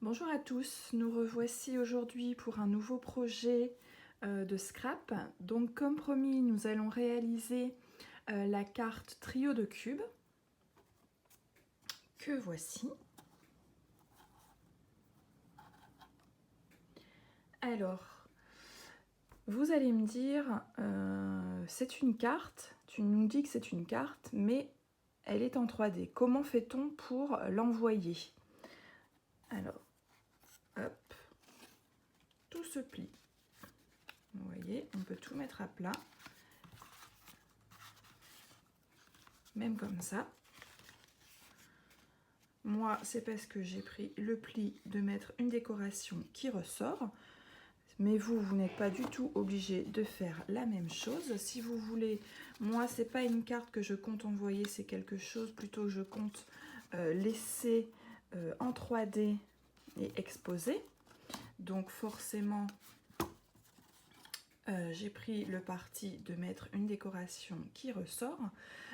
Bonjour à tous, nous revoici aujourd'hui pour un nouveau projet de scrap. Donc comme promis, nous allons réaliser la carte trio de cubes que voici. Alors, vous allez me dire, c'est une carte, tu nous dis que c'est une carte, mais elle est en 3D. Comment fait-on pour l'envoyer? Alors, hop, tout se plie. Vous voyez, on peut tout mettre à plat. Même comme ça. Moi, c'est parce que j'ai pris le pli de mettre une décoration qui ressort. Mais vous, vous n'êtes pas du tout obligé de faire la même chose. Si vous voulez, moi, c'est pas une carte que je compte envoyer, c'est quelque chose plutôt que je compte laisser en 3D et exposer. Donc forcément, j'ai pris le parti de mettre une décoration qui ressort.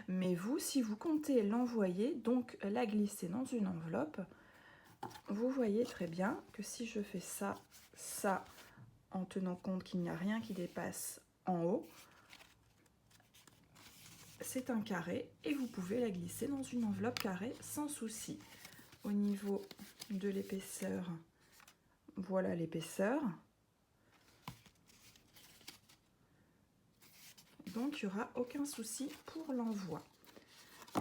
Mais vous, si vous comptez l'envoyer, donc la glisser dans une enveloppe, vous voyez très bien que si je fais ça, en tenant compte qu'il n'y a rien qui dépasse en haut, c'est un carré et vous pouvez la glisser dans une enveloppe carrée sans souci. Au niveau de l'épaisseur, voilà l'épaisseur. Donc il n'y aura aucun souci pour l'envoi.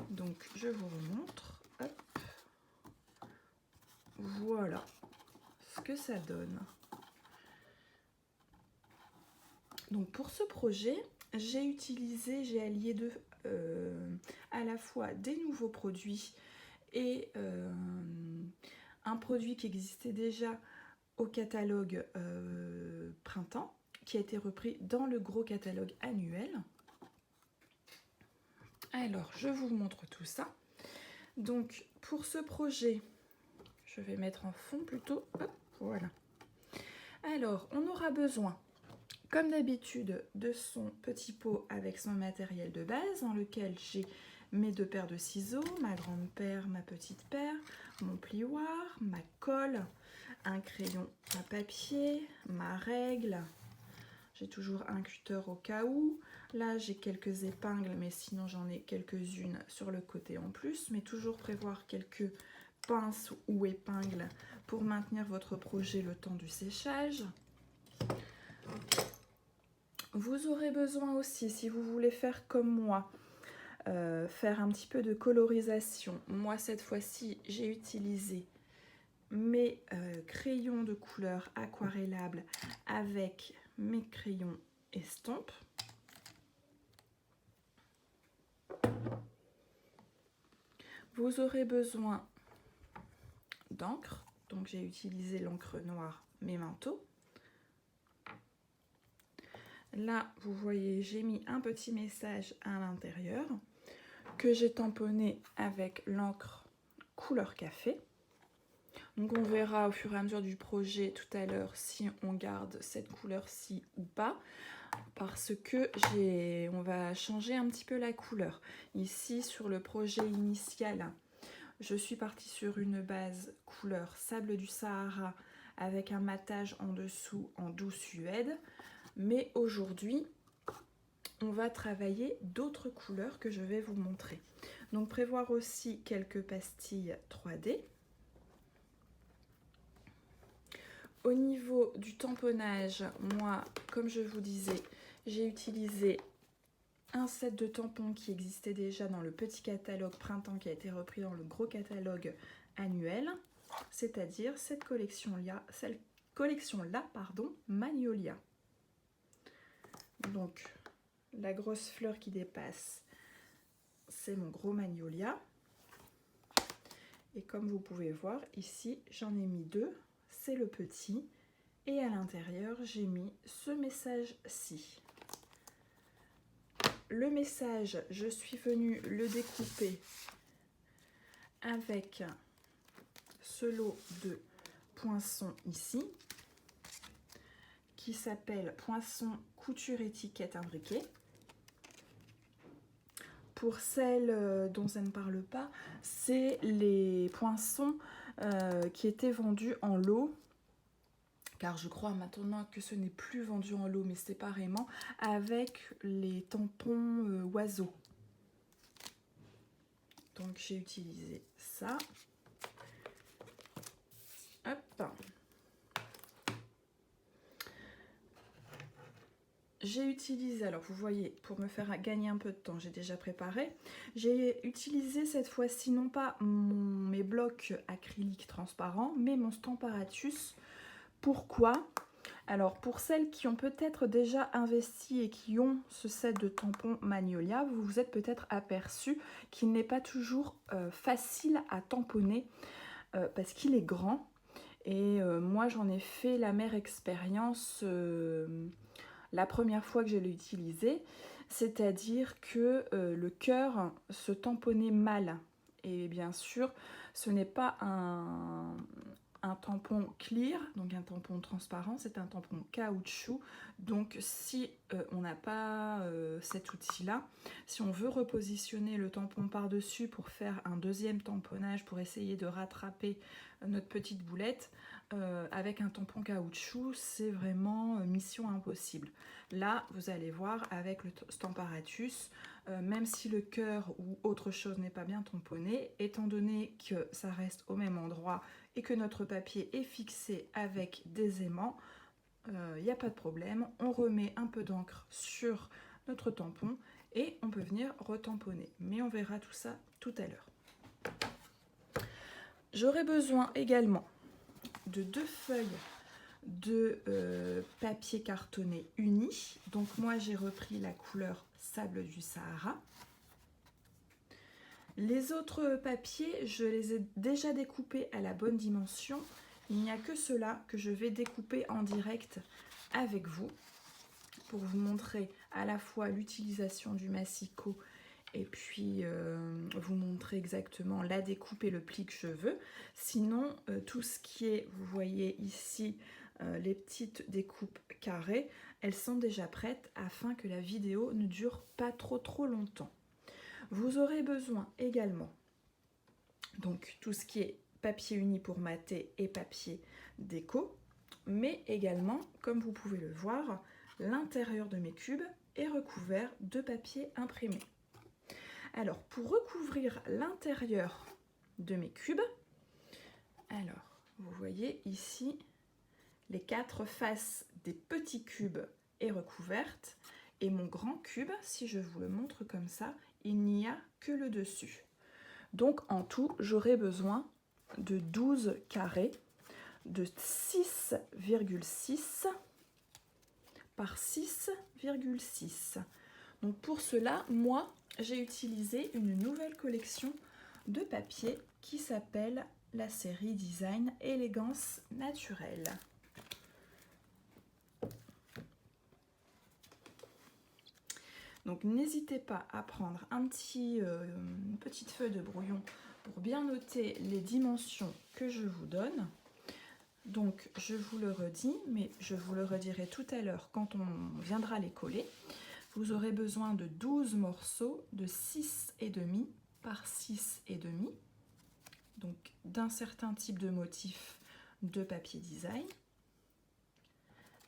Donc je vous remontre. Hop. Voilà ce que ça donne. Donc pour ce projet, j'ai allié à la fois des nouveaux produits et un produit qui existait déjà au catalogue printemps, qui a été repris dans le gros catalogue annuel. Alors, je vous montre tout ça. Donc, pour ce projet, je vais mettre en fond plutôt. Hop, voilà. Alors, on aura besoin, comme d'habitude, de son petit pot avec son matériel de base, dans lequel j'ai mes 2 paires de ciseaux, ma grande paire, ma petite paire, mon plioir, ma colle, un crayon à papier, ma règle. J'ai toujours un cutter au cas où. Là, j'ai quelques épingles, mais sinon j'en ai quelques-unes sur le côté en plus. Mais toujours prévoir quelques pinces ou épingles pour maintenir votre projet le temps du séchage. Vous aurez besoin aussi, si vous voulez faire comme moi, faire un petit peu de colorisation. Moi, cette fois-ci, j'ai utilisé mes crayons de couleur aquarellables avec mes crayons estampes. Vous aurez besoin d'encre, donc j'ai utilisé l'encre noire Memento. Là, vous voyez, j'ai mis un petit message à l'intérieur que j'ai tamponné avec l'encre couleur café. Donc on verra au fur et à mesure du projet tout à l'heure si on garde cette couleur-ci ou pas, parce que on va changer un petit peu la couleur. Ici, sur le projet initial, je suis partie sur une base couleur sable du Sahara avec un matage en dessous en doux suède. Mais aujourd'hui, on va travailler d'autres couleurs que je vais vous montrer. Donc prévoir aussi quelques pastilles 3D. Au niveau du tamponnage, moi, comme je vous disais, j'ai utilisé un set de tampons qui existait déjà dans le petit catalogue printemps qui a été repris dans le gros catalogue annuel, c'est-à-dire cette collection-là, Magnolia. Donc, la grosse fleur qui dépasse, c'est mon gros Magnolia. Et comme vous pouvez voir, ici, j'en ai mis 2. C'est le petit. Et à l'intérieur, j'ai mis ce message-ci. Le message, je suis venue le découper avec ce lot de poinçons ici, qui s'appelle Poinçon couture étiquette imbriquée. pour celles dont ça ne parle pas, c'est les poinçons qui étaient vendus en lot. Car je crois maintenant que ce n'est plus vendu en lot, mais séparément, avec les tampons oiseaux. Donc j'ai utilisé ça. Hop. J'ai utilisé, alors vous voyez, pour me faire gagner un peu de temps, j'ai déjà préparé. J'ai utilisé cette fois-ci non pas mes blocs acryliques transparents, mais mon Stamparatus. Pourquoi ? Alors pour celles qui ont peut-être déjà investi et qui ont ce set de tampons Magnolia, vous vous êtes peut-être aperçu qu'il n'est pas toujours facile à tamponner parce qu'il est grand. Et moi j'en ai fait l'amère expérience la première fois que je l'ai utilisé, c'est-à-dire que le cœur se tamponnait mal. Et bien sûr, ce n'est pas un tampon clear, donc un tampon transparent, c'est un tampon caoutchouc. Donc si on n'a pas cet outil-là, si on veut repositionner le tampon par-dessus pour faire un deuxième tamponnage, pour essayer de rattraper notre petite boulette, avec un tampon caoutchouc, c'est vraiment mission impossible. Là, vous allez voir, avec le Stamparatus, même si le cœur ou autre chose n'est pas bien tamponné, étant donné que ça reste au même endroit et que notre papier est fixé avec des aimants, il n'y a pas de problème. On remet un peu d'encre sur notre tampon et on peut venir retamponner. Mais on verra tout ça tout à l'heure. J'aurai besoin également de 2 feuilles de papier cartonné uni. Donc moi j'ai repris la couleur sable du Sahara. Les autres papiers, je les ai déjà découpés à la bonne dimension. Il n'y a que ceux-là que je vais découper en direct avec vous pour vous montrer à la fois l'utilisation du massicot et puis vous montrer exactement la découpe et le pli que je veux. Sinon, tout ce qui est, vous voyez ici, les petites découpes carrées, elles sont déjà prêtes afin que la vidéo ne dure pas trop longtemps. Vous aurez besoin également, donc tout ce qui est papier uni pour mater et papier déco, mais également, comme vous pouvez le voir, l'intérieur de mes cubes est recouvert de papier imprimé. Alors, pour recouvrir l'intérieur de mes cubes, alors, vous voyez ici, les 4 faces des petits cubes est recouverte et mon grand cube, si je vous le montre comme ça, il n'y a que le dessus. Donc, en tout, j'aurai besoin de 12 carrés de 6,6 par 6,6. Donc, pour cela, moi, j'ai utilisé une nouvelle collection de papier qui s'appelle la série Design Élégance Naturelle. Donc n'hésitez pas à prendre une petite feuille de brouillon pour bien noter les dimensions que je vous donne. Donc je vous le redis, mais je vous le redirai tout à l'heure quand on viendra les coller. Vous aurez besoin de 12 morceaux de 6,5 par 6,5, donc d'un certain type de motif de papier design.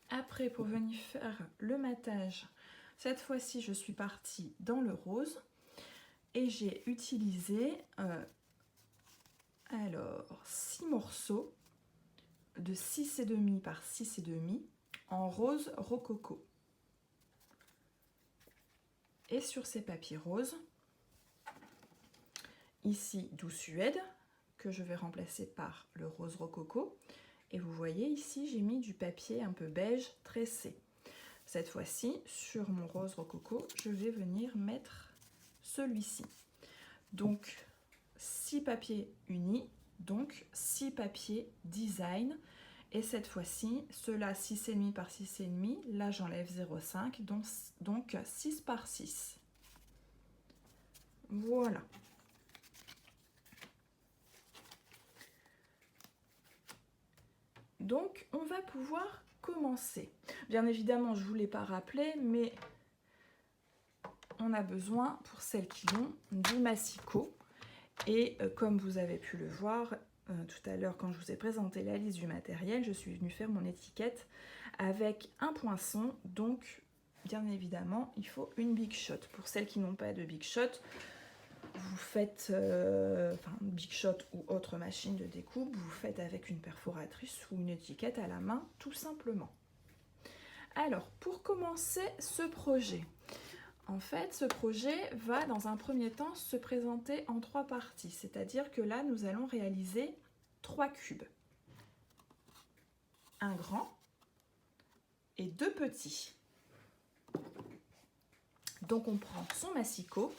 Après, pour venir faire le matage, cette fois-ci, je suis partie dans le rose et j'ai utilisé 6 morceaux de 6,5 par 6,5 en rose rococo. Et sur ces papiers roses, ici Doux Suède, que je vais remplacer par le rose rococo. Et vous voyez ici, j'ai mis du papier un peu beige tressé. Cette fois-ci, sur mon rose rococo, je vais venir mettre celui-ci. Donc, 6 papiers unis, donc 6 papiers design. Et cette fois-ci, ceux-là 6,5 par 6,5, là j'enlève 0,5, donc 6 par 6. Voilà. Donc, on va pouvoir commencer. Bien évidemment, je ne vous l'ai pas rappelé, mais on a besoin, pour celles qui l'ont, du massicot. Et comme vous avez pu le voir tout à l'heure quand je vous ai présenté la liste du matériel, je suis venue faire mon étiquette avec un poinçon. Donc, bien évidemment, il faut une Big Shot. Pour celles qui n'ont pas de Big Shot, vous faites, Big Shot ou autre machine de découpe, vous faites avec une perforatrice ou une étiquette à la main, tout simplement. Alors, pour commencer ce projet, en fait, ce projet va dans un premier temps se présenter en 3 parties, c'est-à-dire que là, nous allons réaliser 3 cubes. Un grand et 2 petits. Donc, on prend son massicot,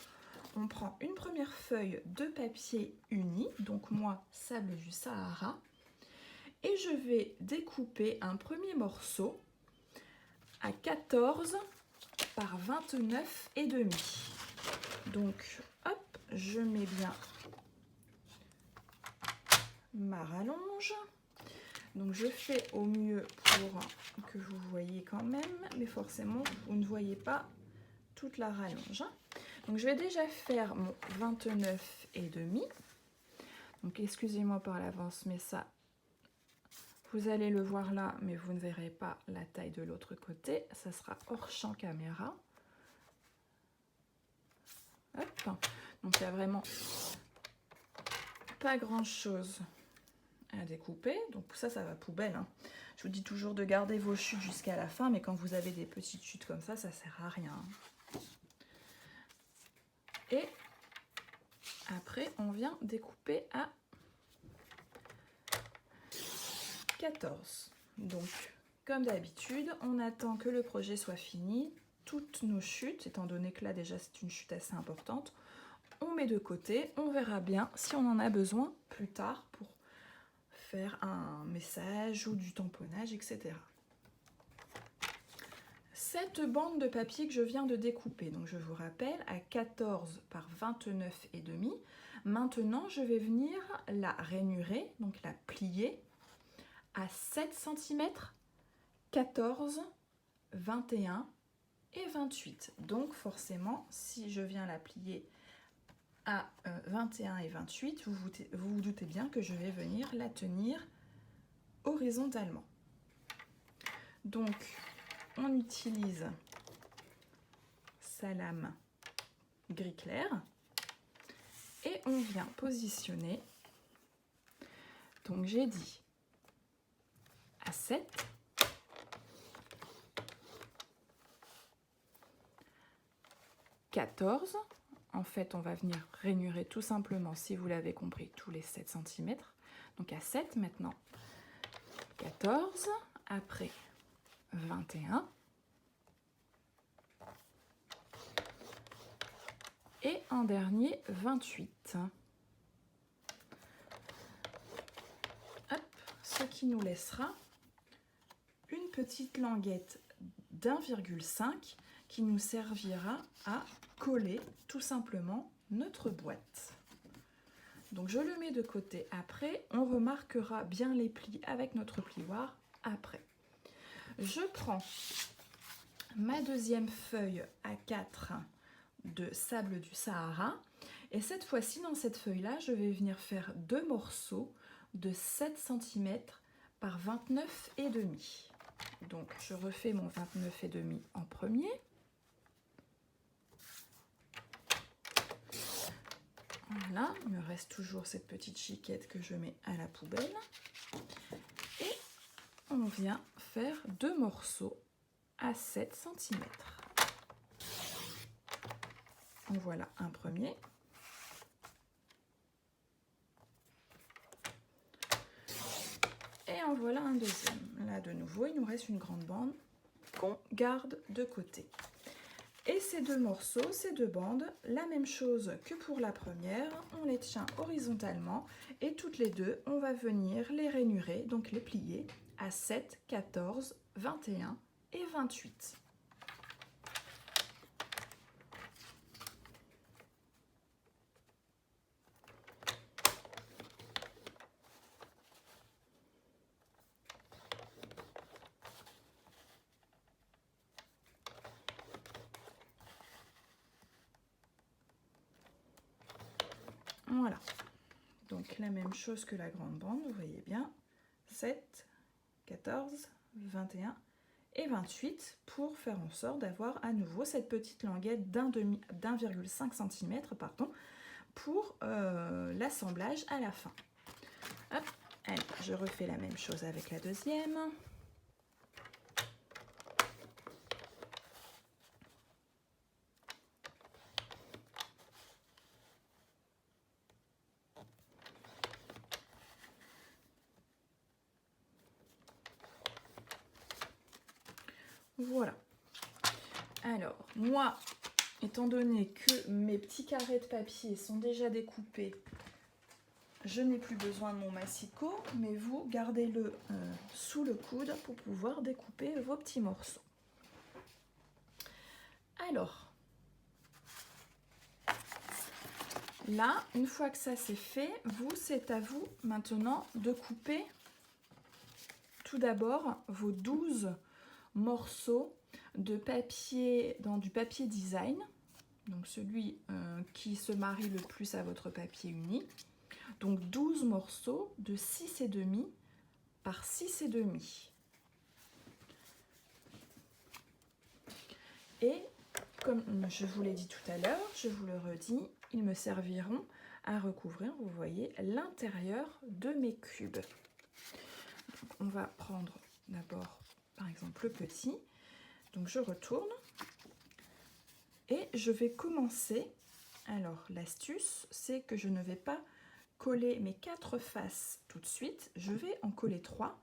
on prend une première feuille de papier uni, donc moi, sable du Sahara, et je vais découper un premier morceau à 14 par 29 et demi. Donc hop, je mets bien ma rallonge. Donc je fais au mieux pour que vous voyez quand même, mais forcément vous ne voyez pas toute la rallonge. Donc je vais déjà faire mon 29 et demi. Donc excusez-moi par l'avance, mais ça vous allez le voir là, mais vous ne verrez pas la taille de l'autre côté. Ça sera hors champ caméra. Hop. Donc il n'y a vraiment pas grand chose à découper. Donc ça va poubelle, hein. Je vous dis toujours de garder vos chutes jusqu'à la fin, mais quand vous avez des petites chutes comme ça sert à rien. Et après on vient découper à 14. Donc comme d'habitude, on attend que le projet soit fini. Toutes nos chutes, étant donné que là déjà c'est une chute assez importante, on met de côté, on verra bien si on en a besoin plus tard pour faire un message ou du tamponnage, etc. Cette bande de papier que je viens de découper, donc je vous rappelle, à 14 par 29 et demi, maintenant je vais venir la rainurer, donc la plier à 7 cm, 14, 21 et 28. Donc forcément, si je viens la plier à 21 et 28, vous doutez bien que je vais venir la tenir horizontalement. Donc, on utilise sa lame gris clair et on vient positionner. Donc, j'ai dit à 7, 14. En fait, on va venir rainurer tout simplement, si vous l'avez compris, tous les 7 cm. Donc à 7 maintenant, 14, après 21. Et en dernier, 28. Hop, ce qui nous laissera une petite languette d'1,5 qui nous servira à coller tout simplement notre boîte. Donc je le mets de côté après, on remarquera bien les plis avec notre plioir après. Je prends ma deuxième feuille A4 de sable du Sahara et cette fois-ci dans cette feuille là je vais venir faire 2 morceaux de 7 cm par 29 et demi. Donc je refais mon 29 et demi en premier. Voilà, il me reste toujours cette petite chiquette que je mets à la poubelle. Et on vient faire 2 morceaux à 7 cm. En voilà un premier. Et en voilà un deuxième. Là de nouveau, il nous reste une grande bande qu'on garde de côté. Et ces 2 morceaux, ces 2 bandes, la même chose que pour la première, on les tient horizontalement et toutes les deux, on va venir les rainurer, donc les plier à 7, 14, 21 et 28. Voilà. Donc la même chose que la grande bande, vous voyez bien. 7, 14, 21 et 28 pour faire en sorte d'avoir à nouveau cette petite languette d'1,5 cm pour l'assemblage à la fin. Hop. Allez, je refais la même chose avec la deuxième. Voilà. Alors, moi, étant donné que mes petits carrés de papier sont déjà découpés, je n'ai plus besoin de mon massicot, mais vous gardez-le sous le coude pour pouvoir découper vos petits morceaux. Alors, là, une fois que ça c'est fait, c'est à vous maintenant de couper tout d'abord vos 12 morceaux de papier dans du papier design, donc celui qui se marie le plus à votre papier uni. Donc 12 morceaux de 6,5 par 6,5. Et comme je vous l'ai dit tout à l'heure, je vous le redis, ils me serviront à recouvrir, vous voyez, l'intérieur de mes cubes. Donc on va prendre d'abord, par exemple, le petit. Donc je retourne et je vais commencer. Alors l'astuce, c'est que je ne vais pas coller mes 4 faces tout de suite, je vais en coller 3.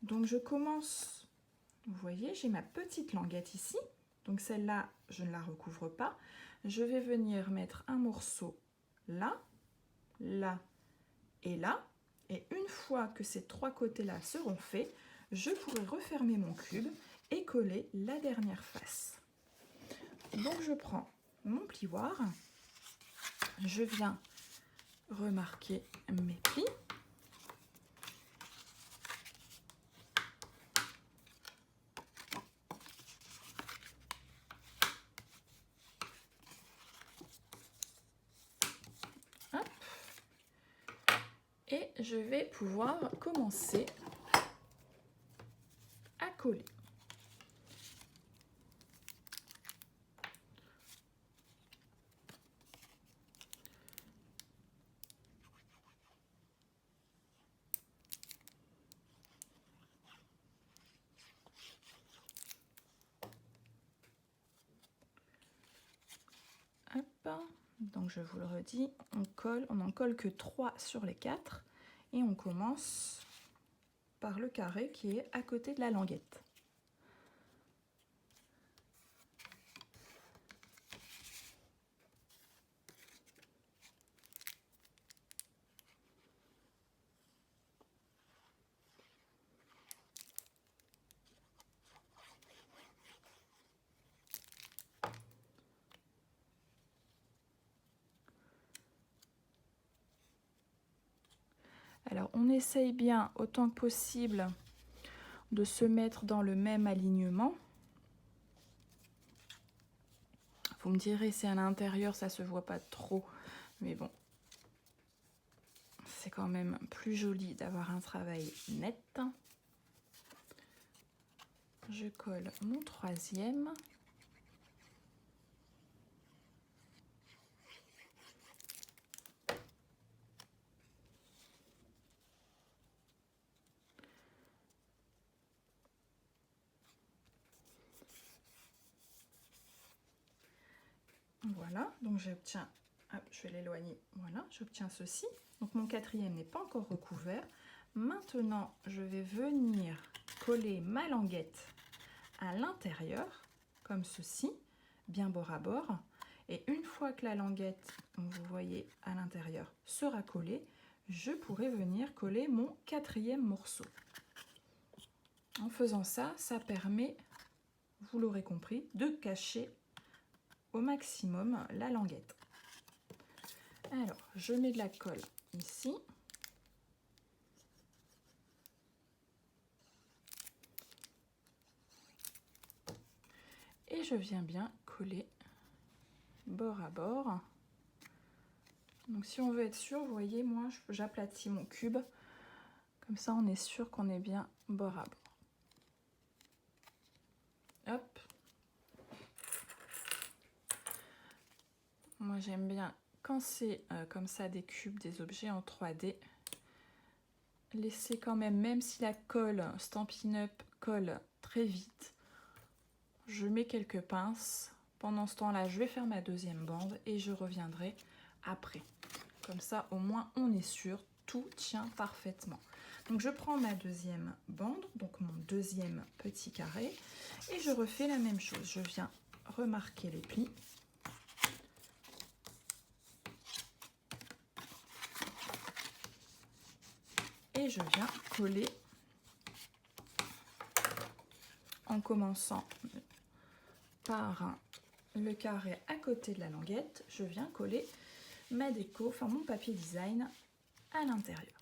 Donc je commence, vous voyez, j'ai ma petite languette ici, donc celle-là je ne la recouvre pas. Je vais venir mettre un morceau là, là et là, et une fois que ces 3 côtés-là seront faits, je pourrai refermer mon cube et coller la dernière face. Donc je prends mon plioir, je viens remarquer mes plis. Hop. Et je vais pouvoir commencer à coller. Hop. Donc je vous le redis, on n'en colle que 3 sur les 4 et on commence par le carré qui est à côté de la languette. Alors on essaye bien autant que possible de se mettre dans le même alignement. Vous me direz si à l'intérieur ça se voit pas trop, mais bon, c'est quand même plus joli d'avoir un travail net. Je colle mon troisième. Voilà, donc j'obtiens, je vais l'éloigner, voilà, j'obtiens ceci. Donc mon quatrième n'est pas encore recouvert. Maintenant, je vais venir coller ma languette à l'intérieur, comme ceci, bien bord à bord. Et une fois que la languette, vous voyez, à l'intérieur sera collée, je pourrai venir coller mon quatrième morceau. En faisant ça, ça permet, vous l'aurez compris, de cacher au maximum la languette. Alors, je mets de la colle ici. Et je viens bien coller bord à bord Donc si on veut être sûr, vous voyez, moi j'aplatis mon cube. Comme ça on est sûr qu'on est bien bord à bord. Hop. Moi j'aime bien quand c'est comme ça des cubes, des objets en 3D. Laisser quand même si la colle Stampin' Up colle très vite, je mets quelques pinces. Pendant ce temps-là, je vais faire ma deuxième bande et je reviendrai après. Comme ça, au moins, on est sûr, tout tient parfaitement. Donc, je prends ma deuxième bande, donc mon deuxième petit carré, et je refais la même chose. Je viens remarquer les plis. Et je viens coller en commençant par le carré à côté de la languette. Je viens coller ma déco, enfin mon papier design à l'intérieur.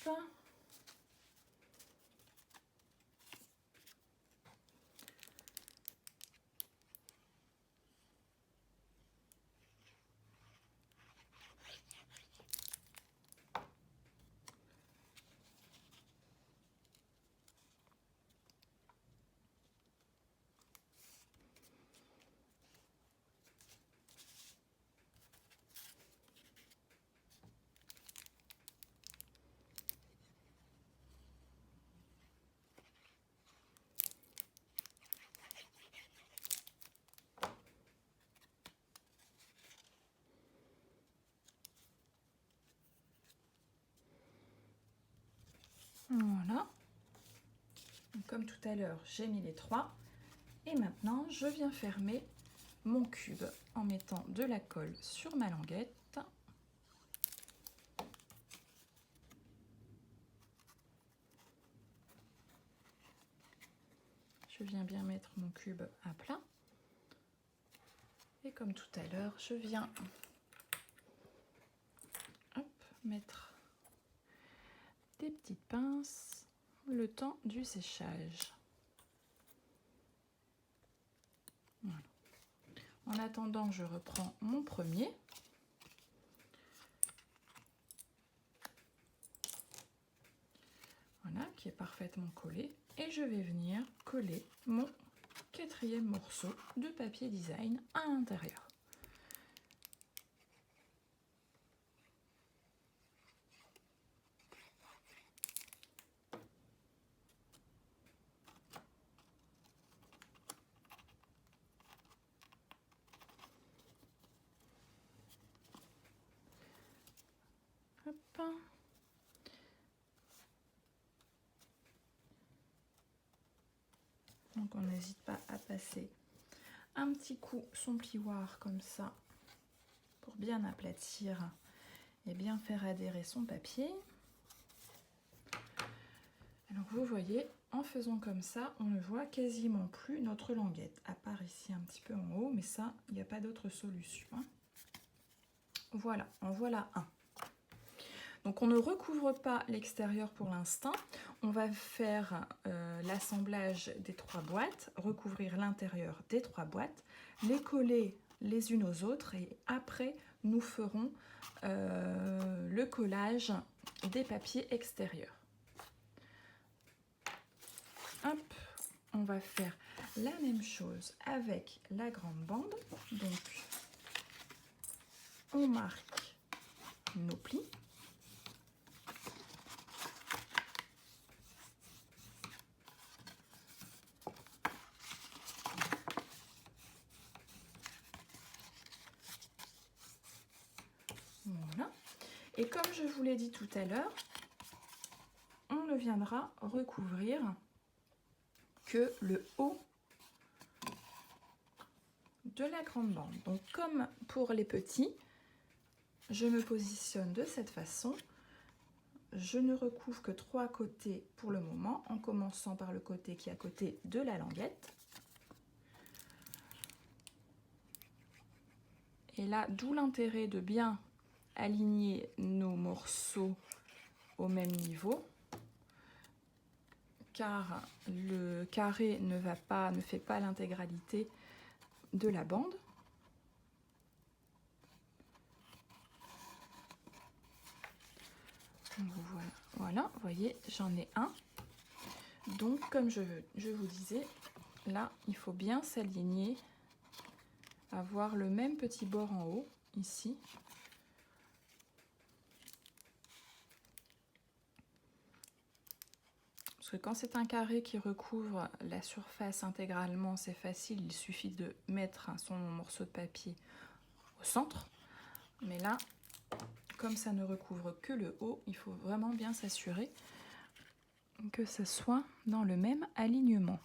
Hop. Voilà. Donc, comme tout à l'heure, j'ai mis les 3. Et maintenant, je viens fermer mon cube en mettant de la colle sur ma languette. Je viens bien mettre mon cube à plat. Et comme tout à l'heure, je viens mettre des petites pinces le temps du séchage. Voilà. En attendant, je reprends mon premier. Voilà, qui est parfaitement collé. Et je vais venir coller mon quatrième morceau de papier design à l'intérieur. Hop. Donc on n'hésite pas à passer un petit coup son plioir comme ça pour bien aplatir et bien faire adhérer son papier. Alors vous voyez, en faisant comme ça, on ne voit quasiment plus notre languette, à part ici un petit peu en haut, mais ça, il n'y a pas d'autre solution. Voilà, en voilà un. Donc on ne recouvre pas l'extérieur pour l'instant. On va faire l'assemblage des 3 boîtes, recouvrir l'intérieur des 3 boîtes, les coller les unes aux autres et après nous ferons le collage des papiers extérieurs. Hop, on va faire la même chose avec la grande bande. Donc on marque nos plis. Voilà. Et comme je vous l'ai dit tout à l'heure, on ne viendra recouvrir que le haut de la grande bande. Donc comme pour les petits, je me positionne de cette façon. Je ne recouvre que 3 côtés pour le moment, en commençant par le côté qui est à côté de la languette. Et là, d'où l'intérêt de bien aligner nos morceaux au même niveau, car le carré ne fait pas l'intégralité de la bande. Voilà, vous voyez, j'en ai un. Donc, comme je vous disais, là, il faut bien s'aligner, avoir le même petit bord en haut, ici. Parce que quand c'est un carré qui recouvre la surface intégralement, c'est facile, il suffit de mettre son morceau de papier au centre. Mais là, comme ça ne recouvre que le haut, il faut vraiment bien s'assurer que ce soit dans le même alignement.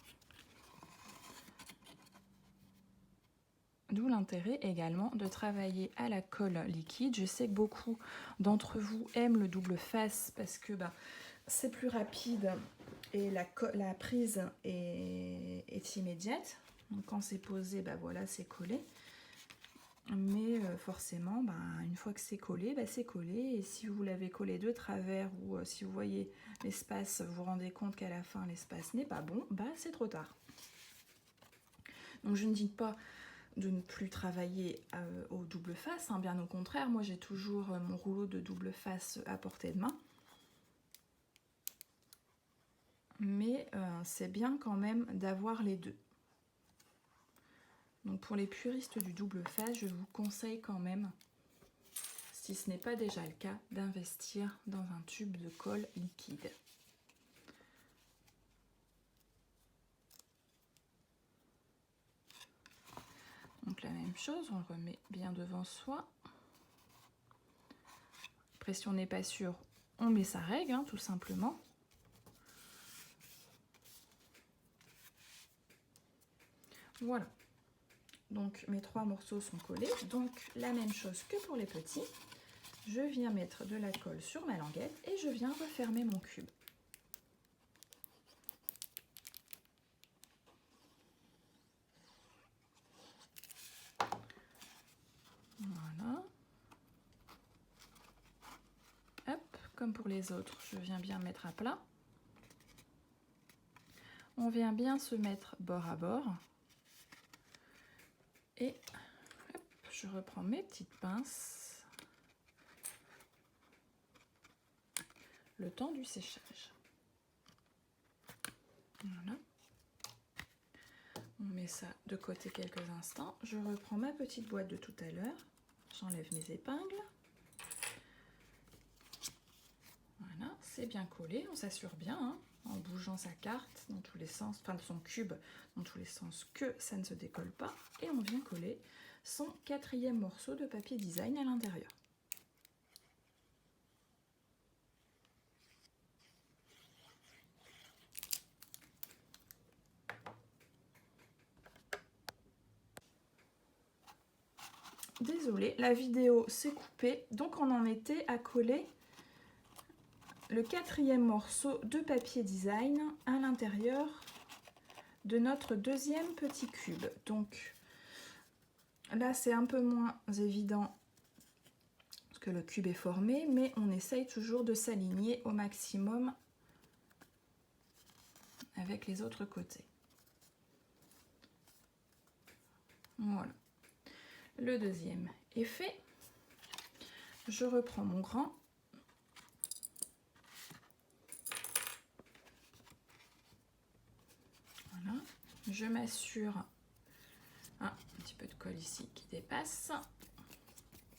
D'où l'intérêt également de travailler à la colle liquide. Je sais que beaucoup d'entre vous aiment le double face parce que c'est plus rapide et la prise est immédiate. Donc quand c'est posé, voilà, c'est collé. Mais forcément, une fois que c'est collé, c'est collé. Et si vous l'avez collé de travers ou si vous voyez l'espace, vous vous rendez compte qu'à la fin, l'espace n'est pas bon, c'est trop tard. Donc je ne dis pas de ne plus travailler au double face, hein, bien au contraire. Moi, j'ai toujours mon rouleau de double face à portée de main. Mais c'est bien quand même d'avoir les deux. Donc pour les puristes du double face, je vous conseille quand même, si ce n'est pas déjà le cas, d'investir dans un tube de colle liquide. Donc la même chose, on le remet bien devant soi. Après, si on n'est pas sûr, on met sa règle, hein, tout simplement. Voilà. Donc mes 3 morceaux sont collés. Donc la même chose que pour les petits. Je viens mettre de la colle sur ma languette et je viens refermer mon cube. Voilà. Hop, comme pour les autres, je viens bien mettre à plat. On vient bien se mettre bord à bord. Et hop, je reprends mes petites pinces. Le temps du séchage. Voilà. On met ça de côté quelques instants. Je reprends ma petite boîte de tout à l'heure. J'enlève mes épingles. Voilà, c'est bien collé. On s'assure bien, hein, en bougeant sa carte dans tous les sens, enfin son cube dans tous les sens, que ça ne se décolle pas. Et on vient coller son 4e morceau de papier design à l'intérieur. Désolée, la vidéo s'est coupée, donc on en était à coller le 4e morceau de papier design à l'intérieur de notre 2e petit cube. Donc là, c'est un peu moins évident parce que le cube est formé, mais on essaye toujours de s'aligner au maximum avec les autres côtés. Voilà. Le 2e est fait. Je reprends mon grand. Voilà. Je m'assure un petit peu de colle ici qui dépasse.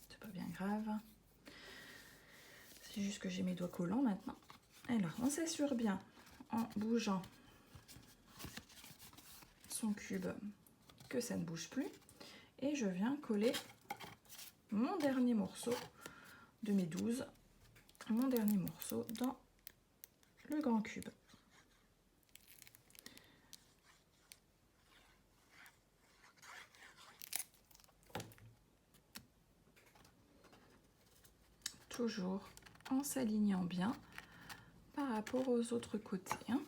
C'est pas bien grave. C'est juste que j'ai mes doigts collants maintenant. Alors, on s'assure bien en bougeant son cube que ça ne bouge plus. Et je viens coller mon dernier morceau de mes 12, mon dernier morceau dans le grand cube. Toujours en s'alignant bien par rapport aux autres côtés, hein.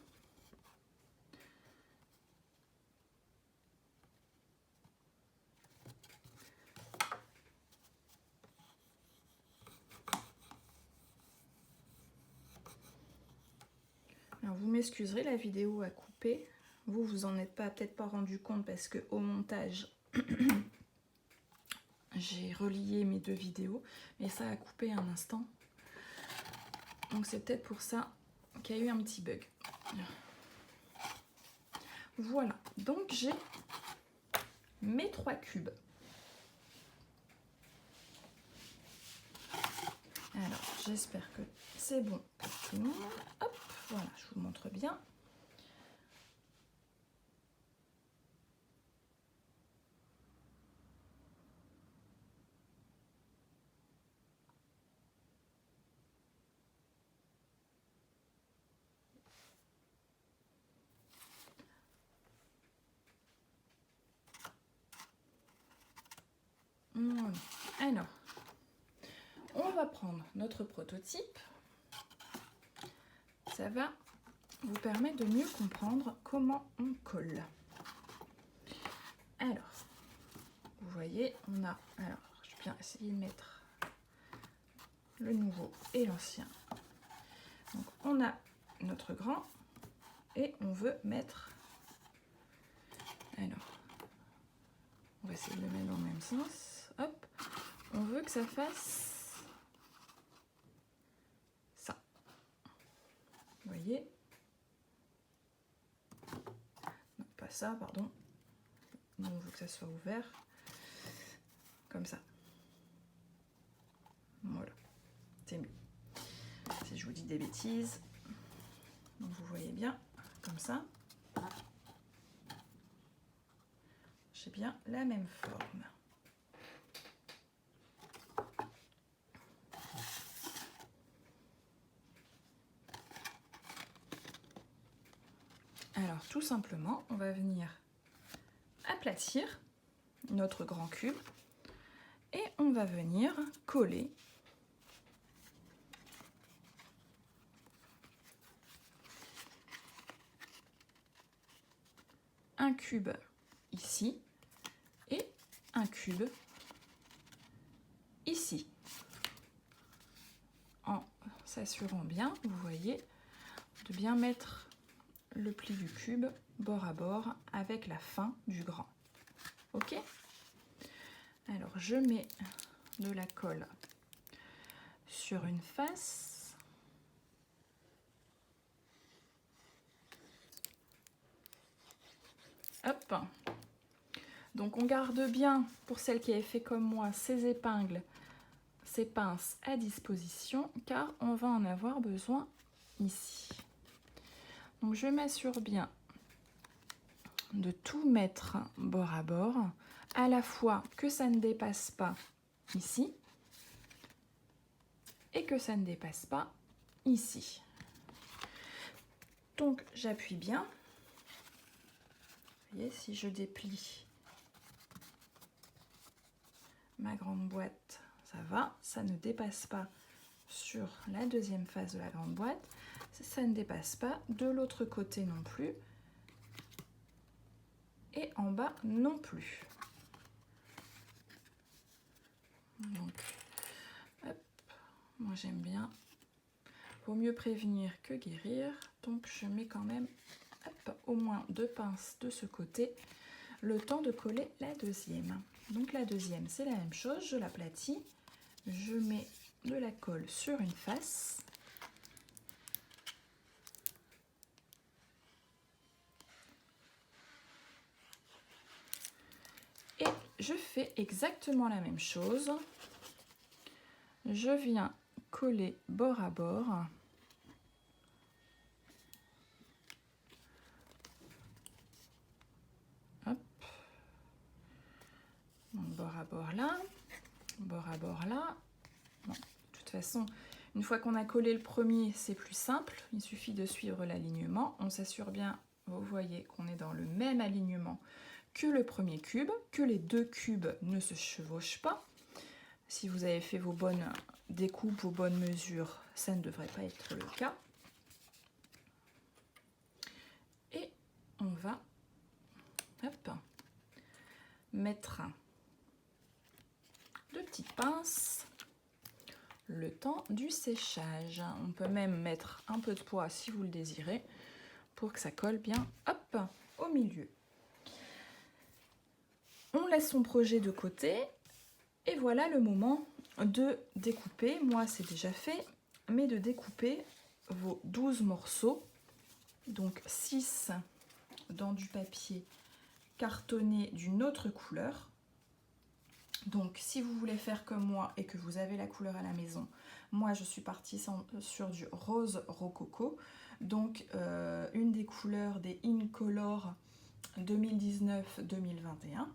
m'excuserez, la vidéo a coupé. Vous en êtes peut-être pas rendu compte parce que au montage, j'ai relié mes 2 vidéos, mais ça a coupé un instant. Donc c'est peut-être pour ça qu'il y a eu un petit bug. Voilà, donc j'ai mes 3 cubes. Alors, j'espère que c'est bon pour tout le monde. Hop, voilà, je vous montre bien. Voilà. Alors, on va prendre notre prototype. Ça va vous permettre de mieux comprendre comment on colle. Alors, vous voyez, on a... Alors, je vais bien essayer de mettre le nouveau et l'ancien. Donc, on a notre grand et on veut mettre... Alors, on va essayer de le mettre dans le même sens. Hop, on veut que ça fasse ça. Vous voyez? Non, pas ça, pardon. Nous, on veut que ça soit ouvert. Comme ça. Voilà. C'est mieux. Si je vous dis des bêtises. Donc, vous voyez bien. Comme ça. J'ai bien la même forme. Alors, tout simplement, on va venir aplatir notre grand cube et on va venir coller un cube ici et un cube ici, en s'assurant bien, vous voyez, de bien mettre le pli du cube bord à bord avec la fin du grand. Ok? Alors je mets de la colle sur une face. Hop. Donc on garde bien, pour celle qui avait fait comme moi, ses épingles, ses pinces à disposition, car on va en avoir besoin ici. Donc je m'assure bien de tout mettre bord à bord, à la fois que ça ne dépasse pas ici et que ça ne dépasse pas ici. Donc j'appuie bien. Vous voyez, si je déplie ma grande boîte, ça va, ça ne dépasse pas sur la deuxième face de la grande boîte, ça ne dépasse pas de l'autre côté non plus, et en bas non plus. Donc, hop, moi j'aime bien, vaut mieux prévenir que guérir, donc je mets quand même hop, au moins 2 pinces de ce côté, le temps de coller la deuxième. Donc la deuxième, c'est la même chose, je l'aplatis, je mets de la colle sur une face. Et je fais exactement la même chose. Je viens coller bord à bord. Hop. Donc bord à bord là, bord à bord là. Bon, de toute façon, une fois qu'on a collé le premier, c'est plus simple. Il suffit de suivre l'alignement. On s'assure bien, vous voyez, qu'on est dans le même alignement que le premier cube, que les 2 cubes ne se chevauchent pas. Si vous avez fait vos bonnes découpes, vos bonnes mesures, ça ne devrait pas être le cas. Et on va hop, mettre 2 petites pinces le temps du séchage. On peut même mettre un peu de poids si vous le désirez. pour que ça colle bien, hop, au milieu. On laisse son projet de côté et voilà le moment de découper. Moi, c'est déjà fait, mais de découper vos 12 morceaux. Donc 6 dans du papier cartonné d'une autre couleur. Donc si vous voulez faire comme moi et que vous avez la couleur à la maison, moi je suis partie sur du rose rococo. Donc une des couleurs des Incolor 2019-2021.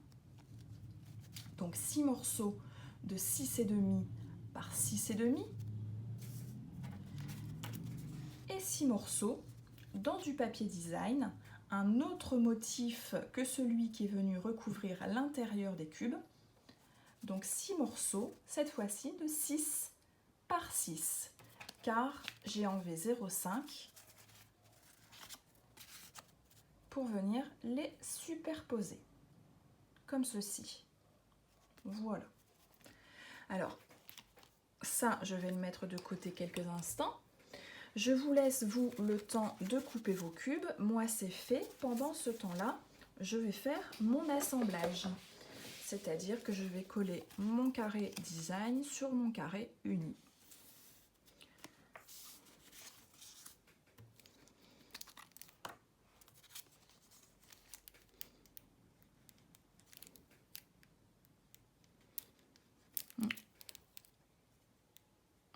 Donc 6 morceaux de 6,5 par 6,5. Et 6 morceaux dans du papier design, un autre motif que celui qui est venu recouvrir l'intérieur des cubes. Donc 6 morceaux, cette fois-ci de 6 par 6, car j'ai enlevé 0,5 pour venir les superposer, comme ceci. Voilà. Alors, ça, je vais le mettre de côté quelques instants. Je vous laisse, vous, le temps de couper vos cubes. Moi, c'est fait. Pendant ce temps-là, je vais faire mon assemblage. C'est-à-dire que je vais coller mon carré design sur mon carré uni.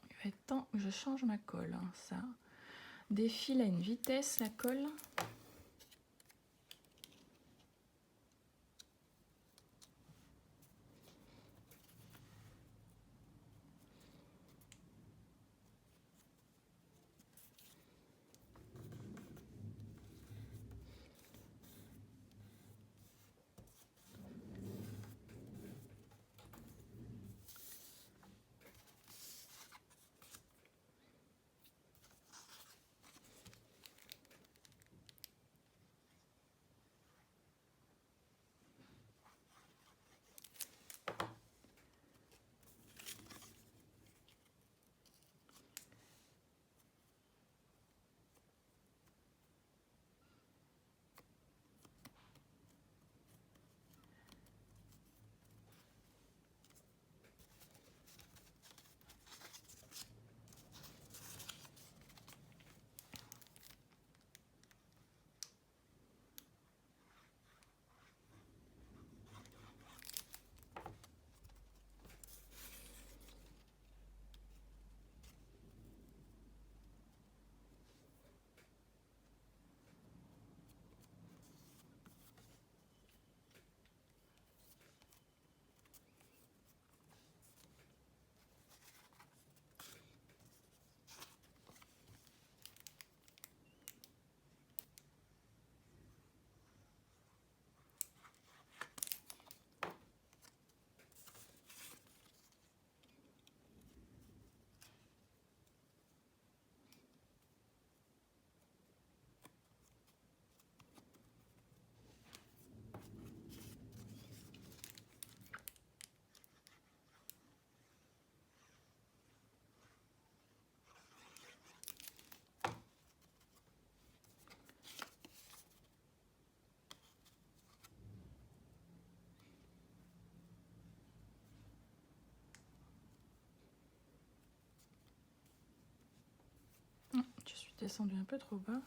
Il va être temps que je change ma colle. Hein. Ça défile à une vitesse, la colle. Je suis descendue un peu trop bas.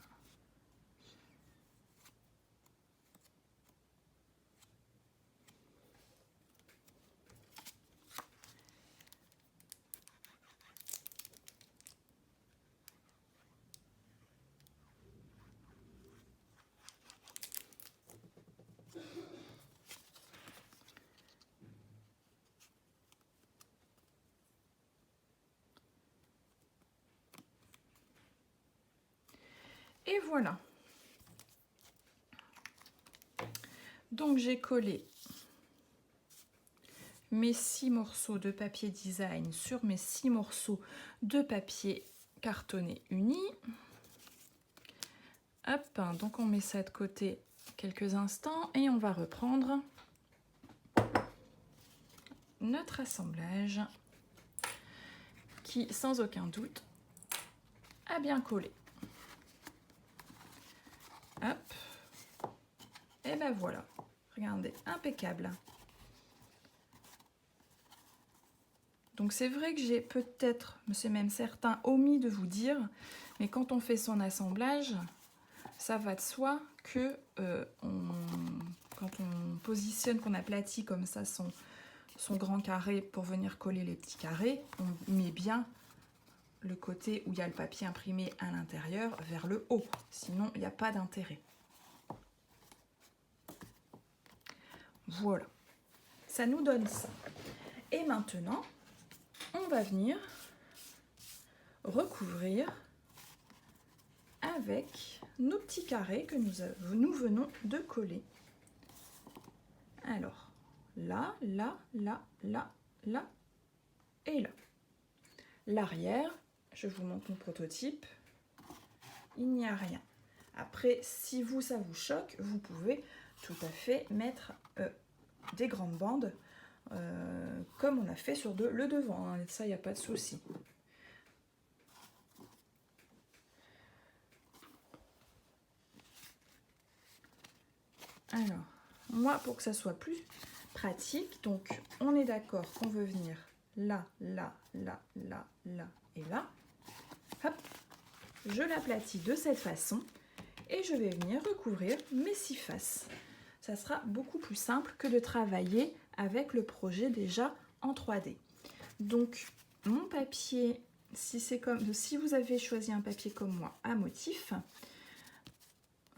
Et voilà. Donc j'ai collé mes 6 morceaux de papier design sur mes 6 morceaux de papier cartonné uni. Hop, donc on met ça de côté quelques instants et on va reprendre notre assemblage qui, sans aucun doute, a bien collé. Et ben voilà, regardez, impeccable. Donc c'est vrai que j'ai peut-être, c'est même certain, omis de vous dire, mais quand on fait son assemblage, ça va de soi que quand on positionne, qu'on aplatit comme ça son grand carré pour venir coller les petits carrés, on met bien le côté où il y a le papier imprimé à l'intérieur vers le haut, sinon il n'y a pas d'intérêt. Voilà, ça nous donne ça. Et maintenant, on va venir recouvrir avec nos petits carrés que nous venons de coller. Alors, là, là, là, là, là et là. L'arrière, je vous montre mon prototype, il n'y a rien. Après, si vous, ça vous choque, vous pouvez tout à fait mettre des grandes bandes comme on a fait sur le devant, hein. Ça, il n'y a pas de souci. Alors, moi, pour que ça soit plus pratique, donc on est d'accord qu'on veut venir là, là, là, là, là et là. Hop, je l'aplatis de cette façon et je vais venir recouvrir mes 6 faces. Ça sera beaucoup plus simple que de travailler avec le projet déjà en 3D. Donc, mon papier, si vous avez choisi un papier comme moi à motif,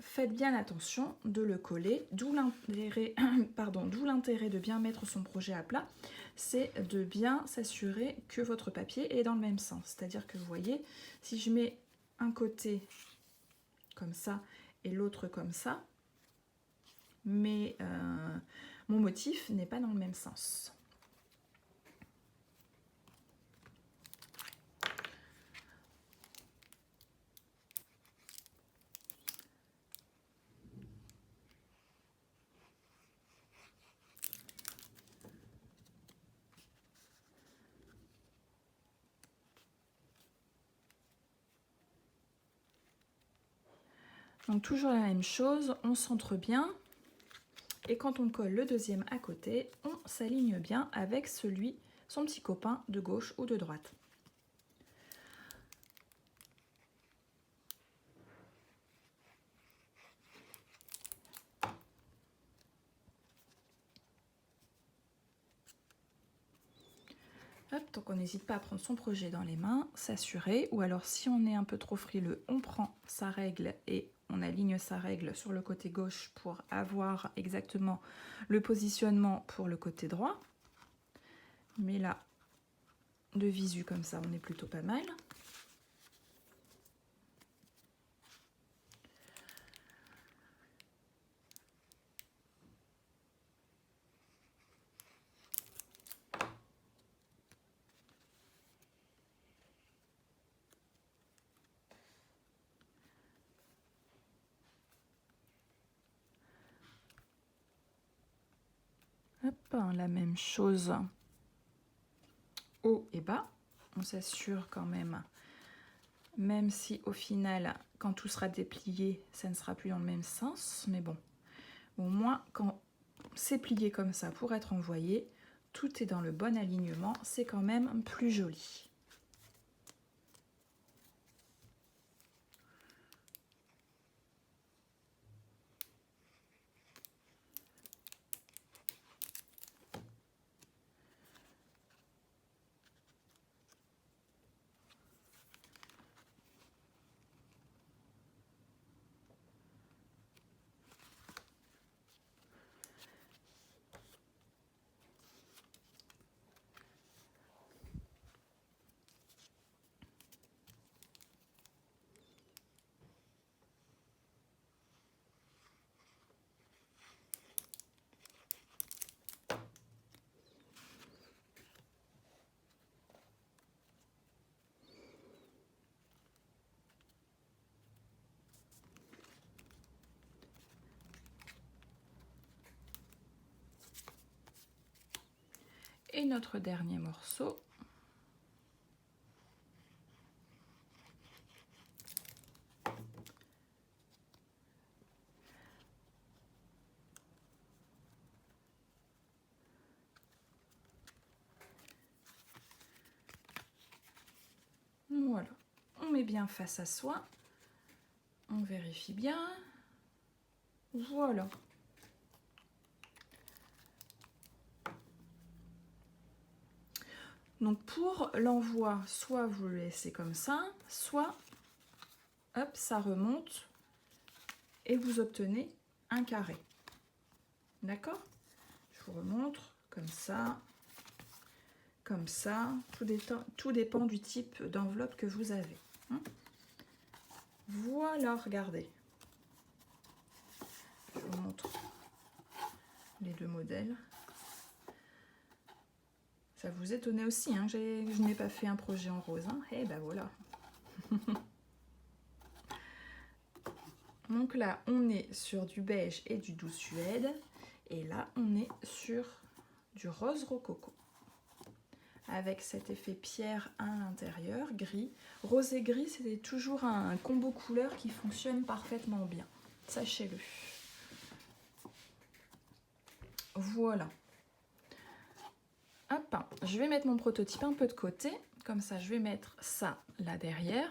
faites bien attention de le coller, d'où l'intérêt de bien mettre son projet à plat, c'est de bien s'assurer que votre papier est dans le même sens. C'est-à-dire que vous voyez, si je mets un côté comme ça et l'autre comme ça, mais mon motif n'est pas dans le même sens. Donc toujours la même chose, on centre bien et quand on colle le deuxième à côté, on s'aligne bien avec son petit copain de gauche ou de droite. Hop, donc on n'hésite pas à prendre son projet dans les mains, s'assurer, ou alors si on est un peu trop frileux, on prend sa règle et on aligne sa règle sur le côté gauche pour avoir exactement le positionnement pour le côté droit. Mais là, de visu comme ça, on est plutôt pas mal. Hop, la même chose haut et bas. On s'assure quand même si au final, quand tout sera déplié, ça ne sera plus dans le même sens. Mais bon, au moins, quand c'est plié comme ça pour être envoyé, tout est dans le bon alignement. C'est quand même plus joli. Et notre dernier morceau. met bien face à soi. On vérifie bien. Voilà. Donc pour l'envoi, soit vous le laissez comme ça, soit hop, ça remonte et vous obtenez un carré. D'accord? Je vous remontre comme ça, tout dépend du type d'enveloppe que vous avez. Voilà, regardez. Je vous montre les deux modèles. Ça vous étonnait aussi, hein, je n'ai pas fait un projet en rose. Hein. Et ben voilà. Donc là, on est sur du beige et du doux suède. Et là, on est sur du rose rococo. Avec cet effet pierre à l'intérieur, gris. Rose et gris, c'est toujours un combo couleur qui fonctionne parfaitement bien. Sachez-le. Voilà. Hop, je vais mettre mon prototype un peu de côté. Comme ça, je vais mettre ça là derrière.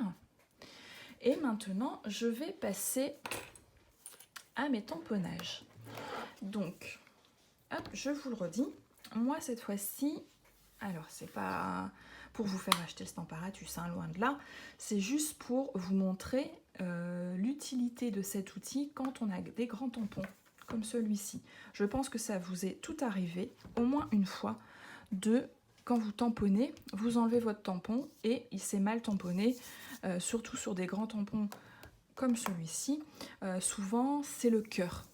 Et maintenant, je vais passer à mes tamponnages. Donc, hop, je vous le redis. Moi, cette fois-ci, alors c'est pas pour vous faire acheter le Stamparatus, hein, loin de là. C'est juste pour vous montrer l'utilité de cet outil quand on a des grands tampons comme celui-ci. Je pense que ça vous est tout arrivé au moins une fois quand vous tamponnez, vous enlevez votre tampon et il s'est mal tamponné, surtout sur des grands tampons comme celui-ci. Souvent, c'est le cœur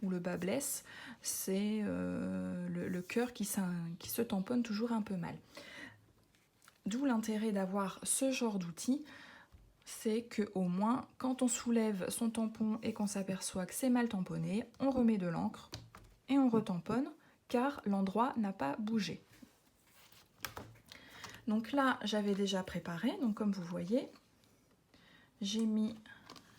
ou le bas blesse, c'est le cœur qui se tamponne toujours un peu mal. D'où l'intérêt d'avoir ce genre d'outil, c'est qu'au moins, quand on soulève son tampon et qu'on s'aperçoit que c'est mal tamponné, on remet de l'encre et on retamponne, car l'endroit n'a pas bougé. Donc là, j'avais déjà préparé, donc comme vous voyez, j'ai mis,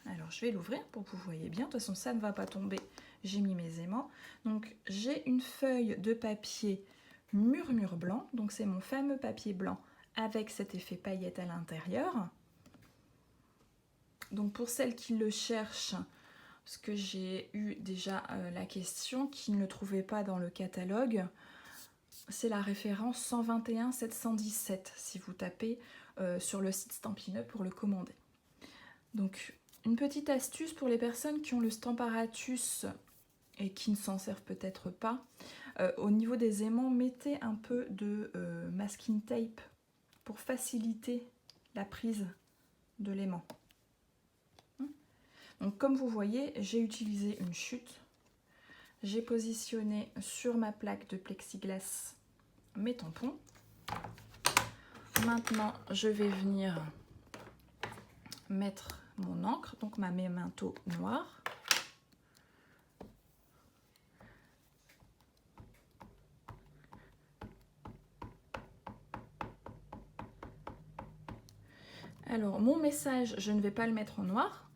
alors je vais l'ouvrir pour que vous voyez bien, de toute façon ça ne va pas tomber, j'ai mis mes aimants. Donc j'ai une feuille de papier murmure blanc, donc c'est mon fameux papier blanc avec cet effet paillette à l'intérieur. Donc pour celles qui le cherchent, parce que j'ai eu déjà la question, qui ne le trouvaient pas dans le catalogue, c'est la référence 121 717 si vous tapez sur le site Stampin' Up pour le commander. Donc une petite astuce pour les personnes qui ont le Stamparatus et qui ne s'en servent peut-être pas. Au niveau des aimants, mettez un peu de masking tape pour faciliter la prise de l'aimant. Donc comme vous voyez, j'ai utilisé une chute. J'ai positionné sur ma plaque de plexiglas mes tampons. Maintenant, je vais venir mettre mon encre, donc ma Memento noire. Alors, mon message, je ne vais pas le mettre en noir.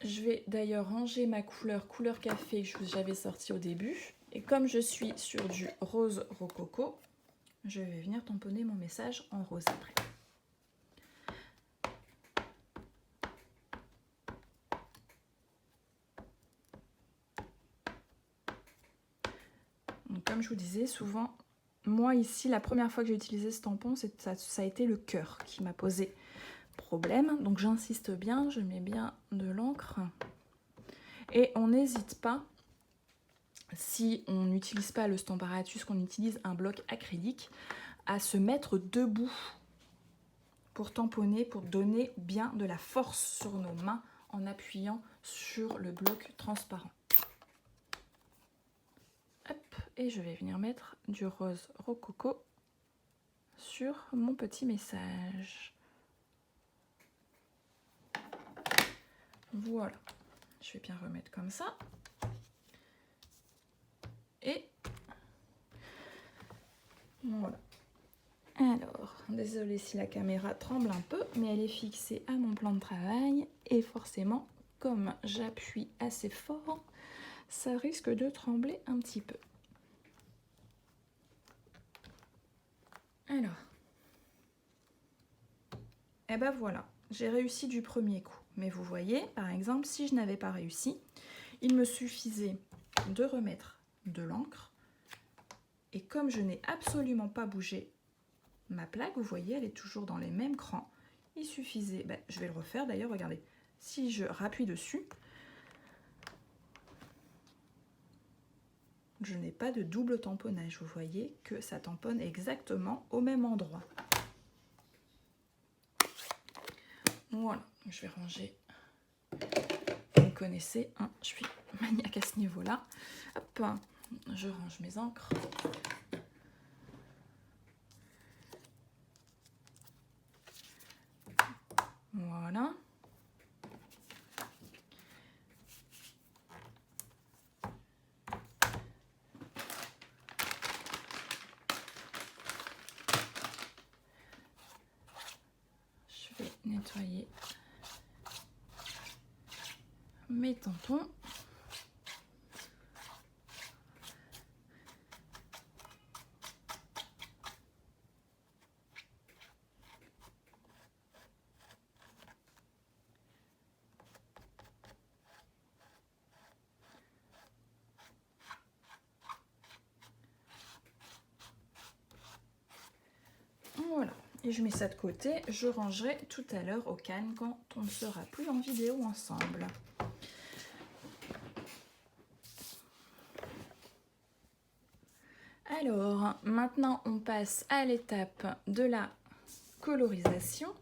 Je vais d'ailleurs ranger ma couleur café que j'avais sortie au début. Et comme je suis sur du rose rococo, je vais venir tamponner mon message en rose après. Donc, comme je vous disais, souvent, moi ici, la première fois que j'ai utilisé ce tampon, ça a été le cœur qui m'a posé problème. Donc j'insiste bien, je mets bien de l'encre. Et on n'hésite pas, si on n'utilise pas le Stamparatus, qu'on utilise un bloc acrylique, à se mettre debout pour tamponner, pour donner bien de la force sur nos mains en appuyant sur le bloc transparent. Hop, et je vais venir mettre du rose rococo sur mon petit message. Voilà, je vais bien remettre comme ça. Et voilà. Alors, désolée si la caméra tremble un peu, mais elle est fixée à mon plan de travail. Et forcément, comme j'appuie assez fort, ça risque de trembler un petit peu. Alors, et ben voilà, j'ai réussi du premier coup. Mais vous voyez, par exemple, si je n'avais pas réussi, il me suffisait de remettre de l'encre. Et comme je n'ai absolument pas bougé ma plaque, vous voyez, elle est toujours dans les mêmes crans. Il suffisait, ben, je vais le refaire d'ailleurs, regardez. Si je rappuie dessus, je n'ai pas de double tamponnage. Vous voyez que ça tamponne exactement au même endroit. Voilà, je vais ranger. Vous connaissez, hein, je suis maniaque à ce niveau-là. Hop, je range mes encres. Voilà. Je vais nettoyer mes tampons. Voilà, et je mets ça de côté. Je rangerai tout à l'heure au calme quand on ne sera plus en vidéo ensemble. Alors, maintenant on passe à l'étape de la colorisation.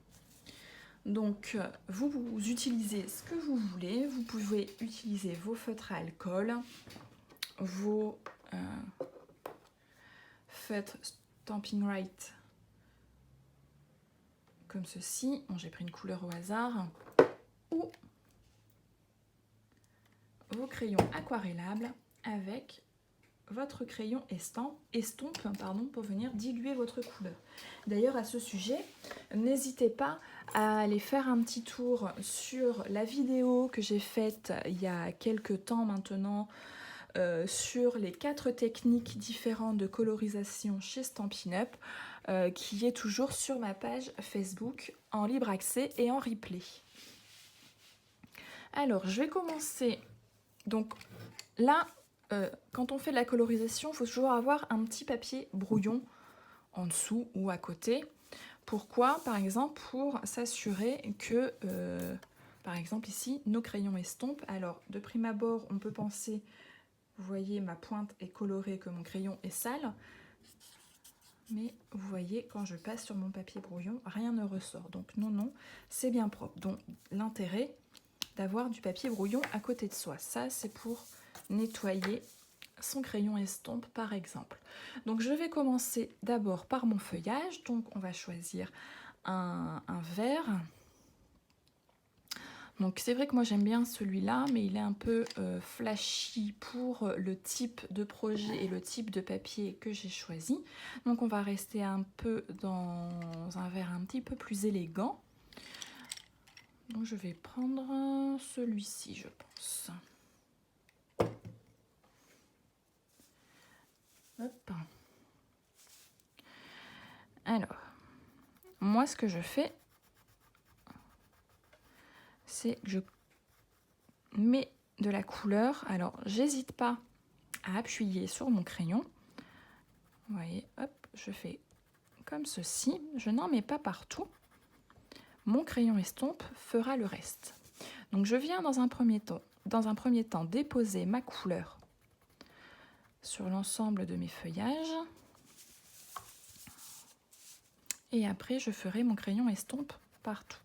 Donc, vous utilisez ce que vous voulez. Vous pouvez utiliser vos feutres à alcool, vos feutres Stampin' Right comme ceci. Bon, j'ai pris une couleur au hasard. Ou vos crayons aquarellables avec votre crayon estompe pour venir diluer votre couleur. D'ailleurs, à ce sujet, n'hésitez pas à aller faire un petit tour sur la vidéo que j'ai faite il y a quelques temps maintenant sur les 4 techniques différentes de colorisation chez Stampin' Up, qui est toujours sur ma page Facebook en libre accès et en replay. Alors, je vais commencer. Donc là, quand on fait de la colorisation, il faut toujours avoir un petit papier brouillon en dessous ou à côté. Pourquoi? Par exemple, pour s'assurer que, par exemple ici, nos crayons estompent. Alors, de prime abord, on peut penser, vous voyez, ma pointe est colorée, que mon crayon est sale. Mais vous voyez, quand je passe sur mon papier brouillon, rien ne ressort. Donc non, c'est bien propre. Donc l'intérêt d'avoir du papier brouillon à côté de soi. Ça, c'est pour nettoyer son crayon estompe par exemple. Donc je vais commencer d'abord par mon feuillage. Donc on va choisir un vert. Donc c'est vrai que moi j'aime bien celui-là, mais il est un peu flashy pour le type de projet et le type de papier que j'ai choisi. Donc on va rester un peu dans un vert un petit peu plus élégant. Donc je vais prendre celui-ci, je pense. Hop. Alors, moi ce que je fais, c'est que je mets de la couleur. Alors, j'hésite pas à appuyer sur mon crayon. Vous voyez, hop, je fais comme ceci. Je n'en mets pas partout. Mon crayon estompe fera le reste. Donc, je viens dans un premier temps déposer ma couleur sur l'ensemble de mes feuillages. Et après, je ferai mon crayon estompe partout.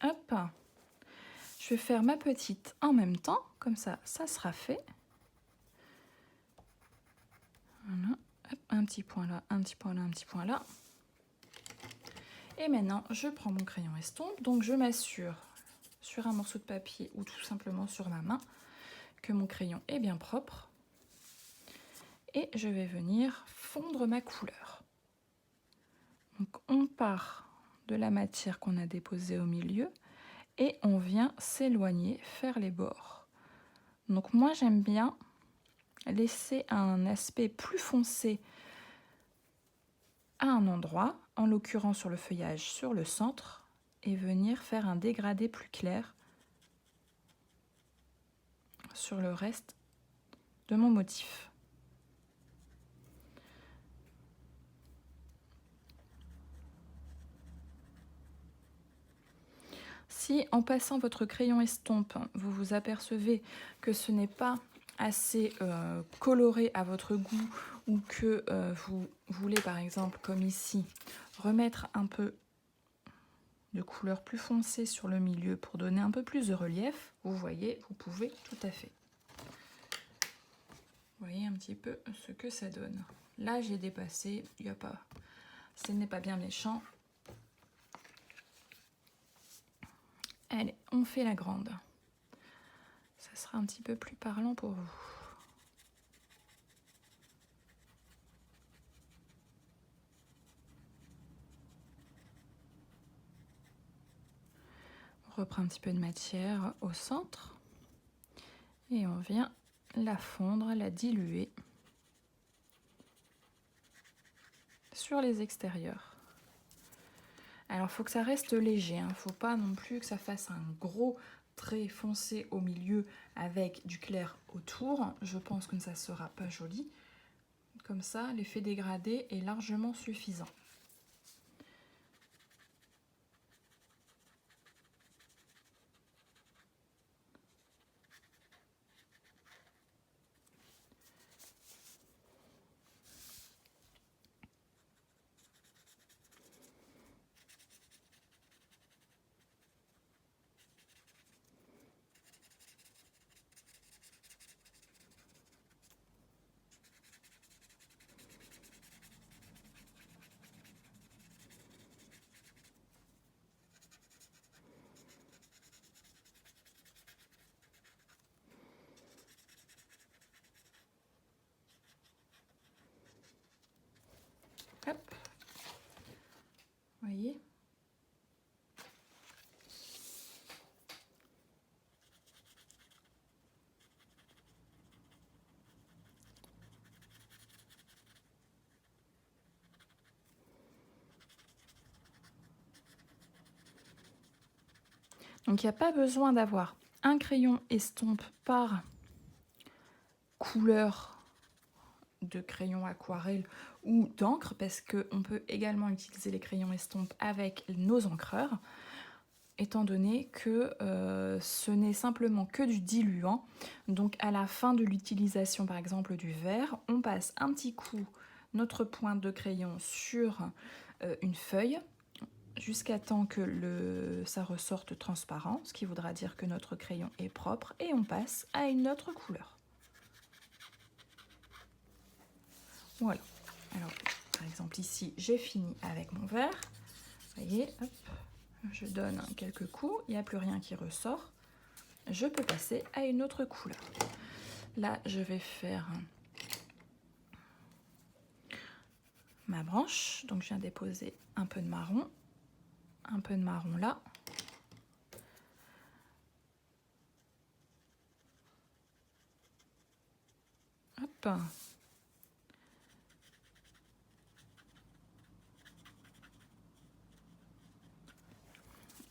Hop. Je vais faire ma petite en même temps, comme ça, ça sera fait. Voilà, hop, un petit point là, un petit point là, un petit point là. Et maintenant, je prends mon crayon estompe, donc je m'assure sur un morceau de papier ou tout simplement sur ma main que mon crayon est bien propre. Et je vais venir fondre ma couleur. Donc on part de la matière qu'on a déposée au milieu et on vient s'éloigner, faire les bords. Donc moi j'aime bien laisser un aspect plus foncé à un endroit, en l'occurrence sur le feuillage, sur le centre, et venir faire un dégradé plus clair sur le reste de mon motif. Si en passant votre crayon estompe, vous vous apercevez que ce n'est pas assez coloré à votre goût ou que vous voulez par exemple comme ici remettre un peu de couleur plus foncée sur le milieu pour donner un peu plus de relief, vous voyez, vous pouvez tout à fait. Vous voyez un petit peu ce que ça donne. Là j'ai dépassé, il y a pas, ce n'est pas bien méchant. Allez, on fait la grande. Ça sera un petit peu plus parlant pour vous. On reprend un petit peu de matière au centre et on vient la fondre, la diluer sur les extérieurs. Alors, il faut que ça reste léger, hein. Faut pas non plus que ça fasse un gros trait foncé au milieu avec du clair autour. Je pense que ça ne sera pas joli. Comme ça, l'effet dégradé est largement suffisant. Hop, vous voyez. Donc il n'y a pas besoin d'avoir un crayon estompe par couleur de crayon aquarelle ou d'encre, parce qu'on peut également utiliser les crayons estampes avec nos encreurs, étant donné que ce n'est simplement que du diluant. Donc à la fin de l'utilisation par exemple du verre, on passe un petit coup notre pointe de crayon sur une feuille jusqu'à temps que ça ressorte transparent, ce qui voudra dire que notre crayon est propre, et on passe à une autre couleur. Voilà. Alors, par exemple, ici, j'ai fini avec mon verre. Vous voyez, hop, je donne quelques coups, il n'y a plus rien qui ressort. Je peux passer à une autre couleur. Là, je vais faire ma branche. Donc, je viens déposer un peu de marron là. Hop.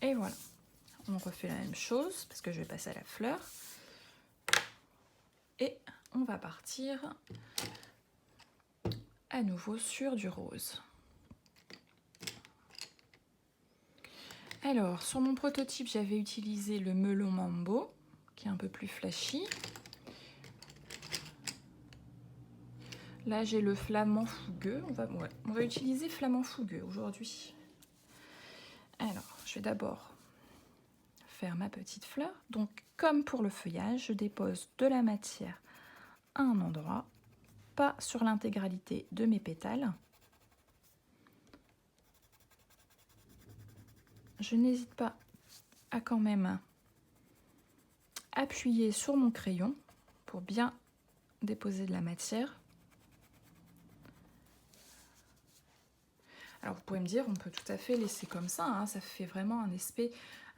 Et voilà. On refait la même chose parce que je vais passer à la fleur. Et on va partir à nouveau sur du rose. Alors, sur mon prototype, j'avais utilisé le melon mambo, qui est un peu plus flashy. Là, j'ai le flamand fougueux. On va utiliser flamand fougueux aujourd'hui. Alors, je vais d'abord faire ma petite fleur. Donc comme pour le feuillage, je dépose de la matière à un endroit, pas sur l'intégralité de mes pétales. Je n'hésite pas à quand même appuyer sur mon crayon pour bien déposer de la matière. Alors vous pouvez me dire, on peut tout à fait laisser comme ça, hein, ça fait vraiment un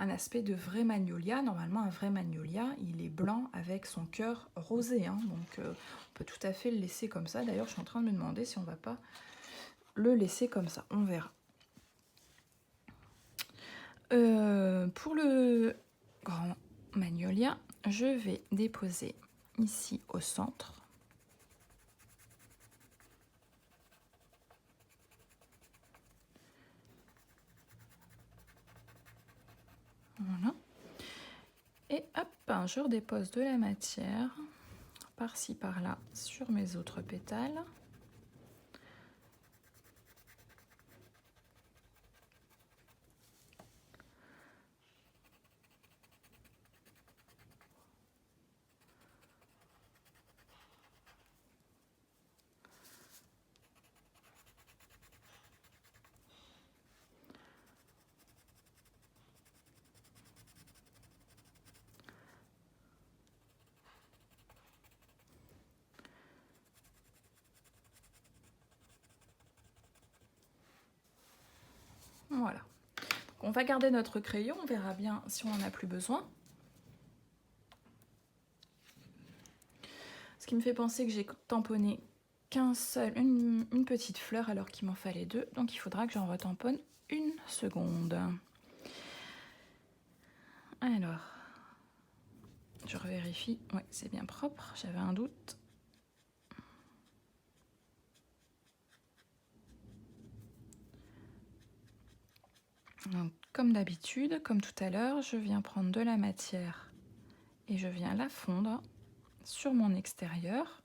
aspect de vrai magnolia. Normalement, un vrai magnolia, il est blanc avec son cœur rosé, hein, donc on peut tout à fait le laisser comme ça. D'ailleurs, je suis en train de me demander si on va pas le laisser comme ça, on verra. Pour le grand magnolia, je vais déposer ici au centre. Voilà. Et hop, je redépose de la matière par-ci par-là sur mes autres pétales. Voilà. On va garder notre crayon, on verra bien si on n'en a plus besoin. Ce qui me fait penser que j'ai tamponné une petite fleur alors qu'il m'en fallait deux. Donc il faudra que j'en retamponne une seconde. Alors, je revérifie. Oui, c'est bien propre, j'avais un doute. Donc, comme d'habitude, comme tout à l'heure, je viens prendre de la matière et je viens la fondre sur mon extérieur.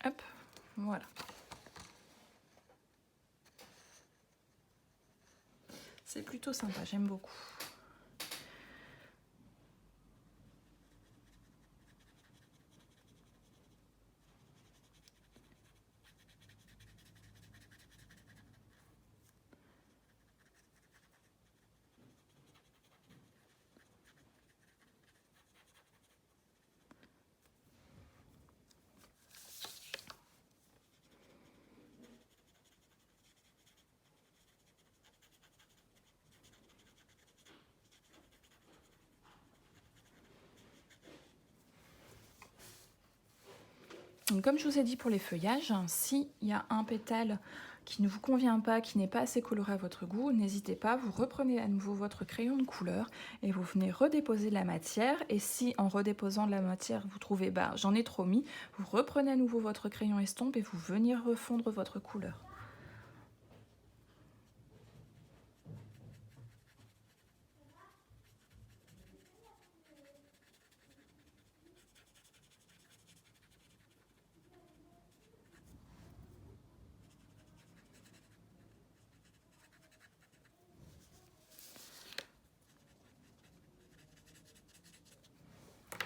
Hop, voilà. C'est plutôt sympa, j'aime beaucoup. Donc, comme je vous ai dit pour les feuillages, s'il y a un pétale qui ne vous convient pas, qui n'est pas assez coloré à votre goût, n'hésitez pas, vous reprenez à nouveau votre crayon de couleur et vous venez redéposer de la matière. Et si en redéposant de la matière, vous trouvez, bah j'en ai trop mis, vous reprenez à nouveau votre crayon estompe et vous venez refondre votre couleur.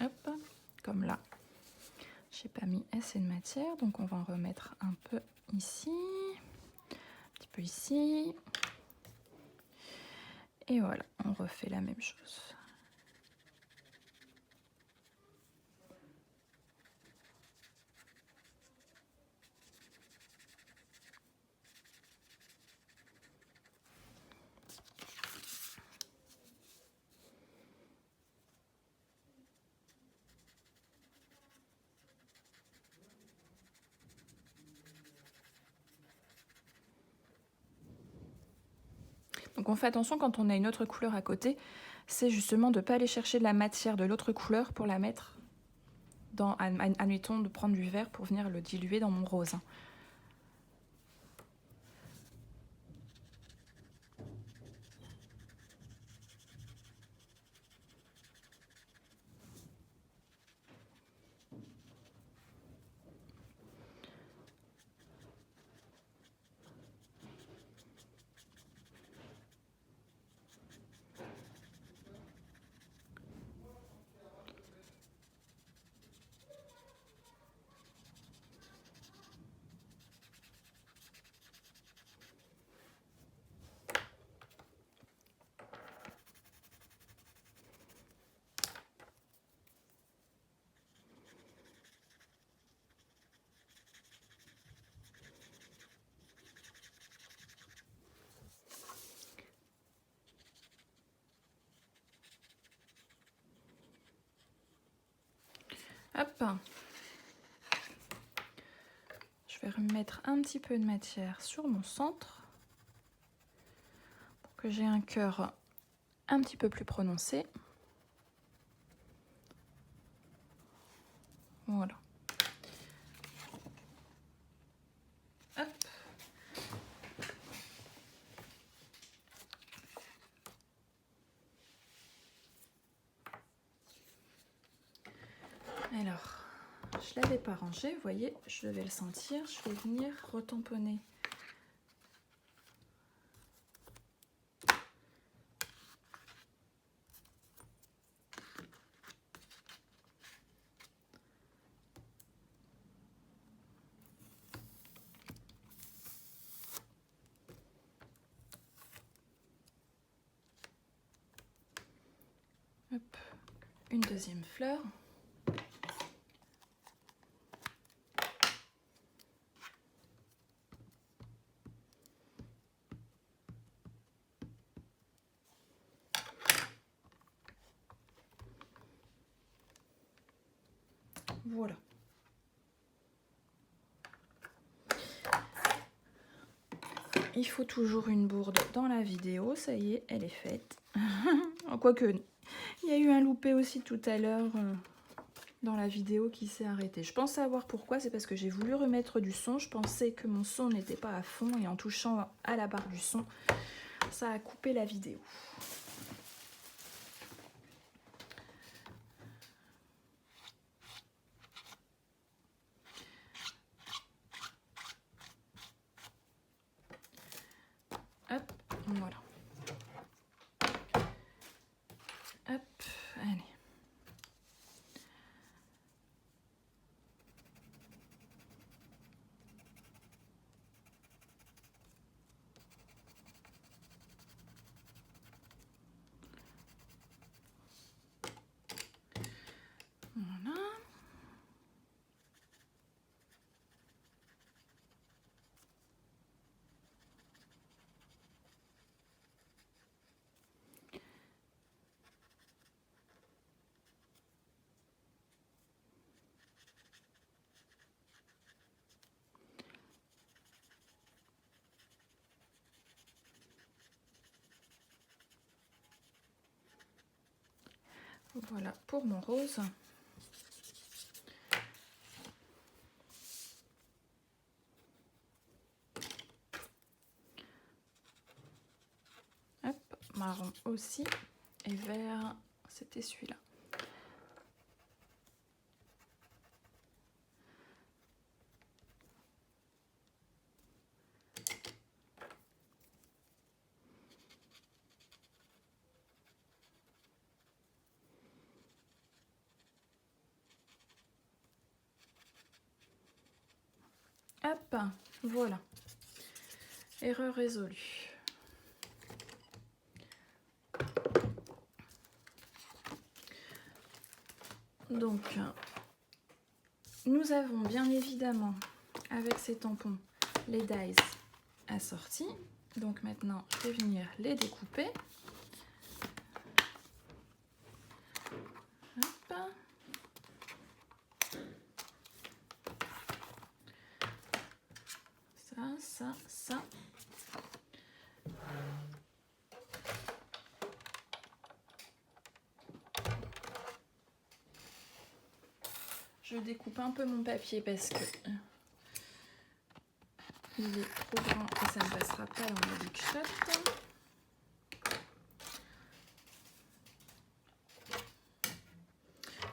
Hop, comme là, j'ai pas mis assez de matière, donc on va en remettre un peu ici, un petit peu ici. Et voilà, on refait la même chose. Donc on fait attention quand on a une autre couleur à côté, c'est justement de ne pas aller chercher de la matière de l'autre couleur pour la mettre dans, admettons, de prendre du vert pour venir le diluer dans mon rose. Hop. Je vais remettre un petit peu de matière sur mon centre pour que j'ai un cœur un petit peu plus prononcé. Voilà. Hop. Alors, je ne l'avais pas rangé, vous voyez, je vais le sentir, je vais venir retamponner. Hop, une deuxième fleur. Voilà. Il faut toujours une bourde dans la vidéo, ça y est, elle est faite. Quoique, il y a eu un loupé aussi tout à l'heure dans la vidéo qui s'est arrêté. Je pense savoir pourquoi, c'est parce que j'ai voulu remettre du son. Je pensais que mon son n'était pas à fond et en touchant à la barre du son, ça a coupé la vidéo. Hop, voilà. Hop, allez. Voilà. Voilà pour mon rose. Hop, marron aussi. Et vert, c'était celui-là. Hop, voilà. Erreur résolue. Donc, nous avons bien évidemment, avec ces tampons, les dies assortis. Donc maintenant, je vais venir les découper. Hop. Ça, ça, ça. je découpe un peu mon papier parce que il est trop grand et ça ne passera pas dans ma Big Shot.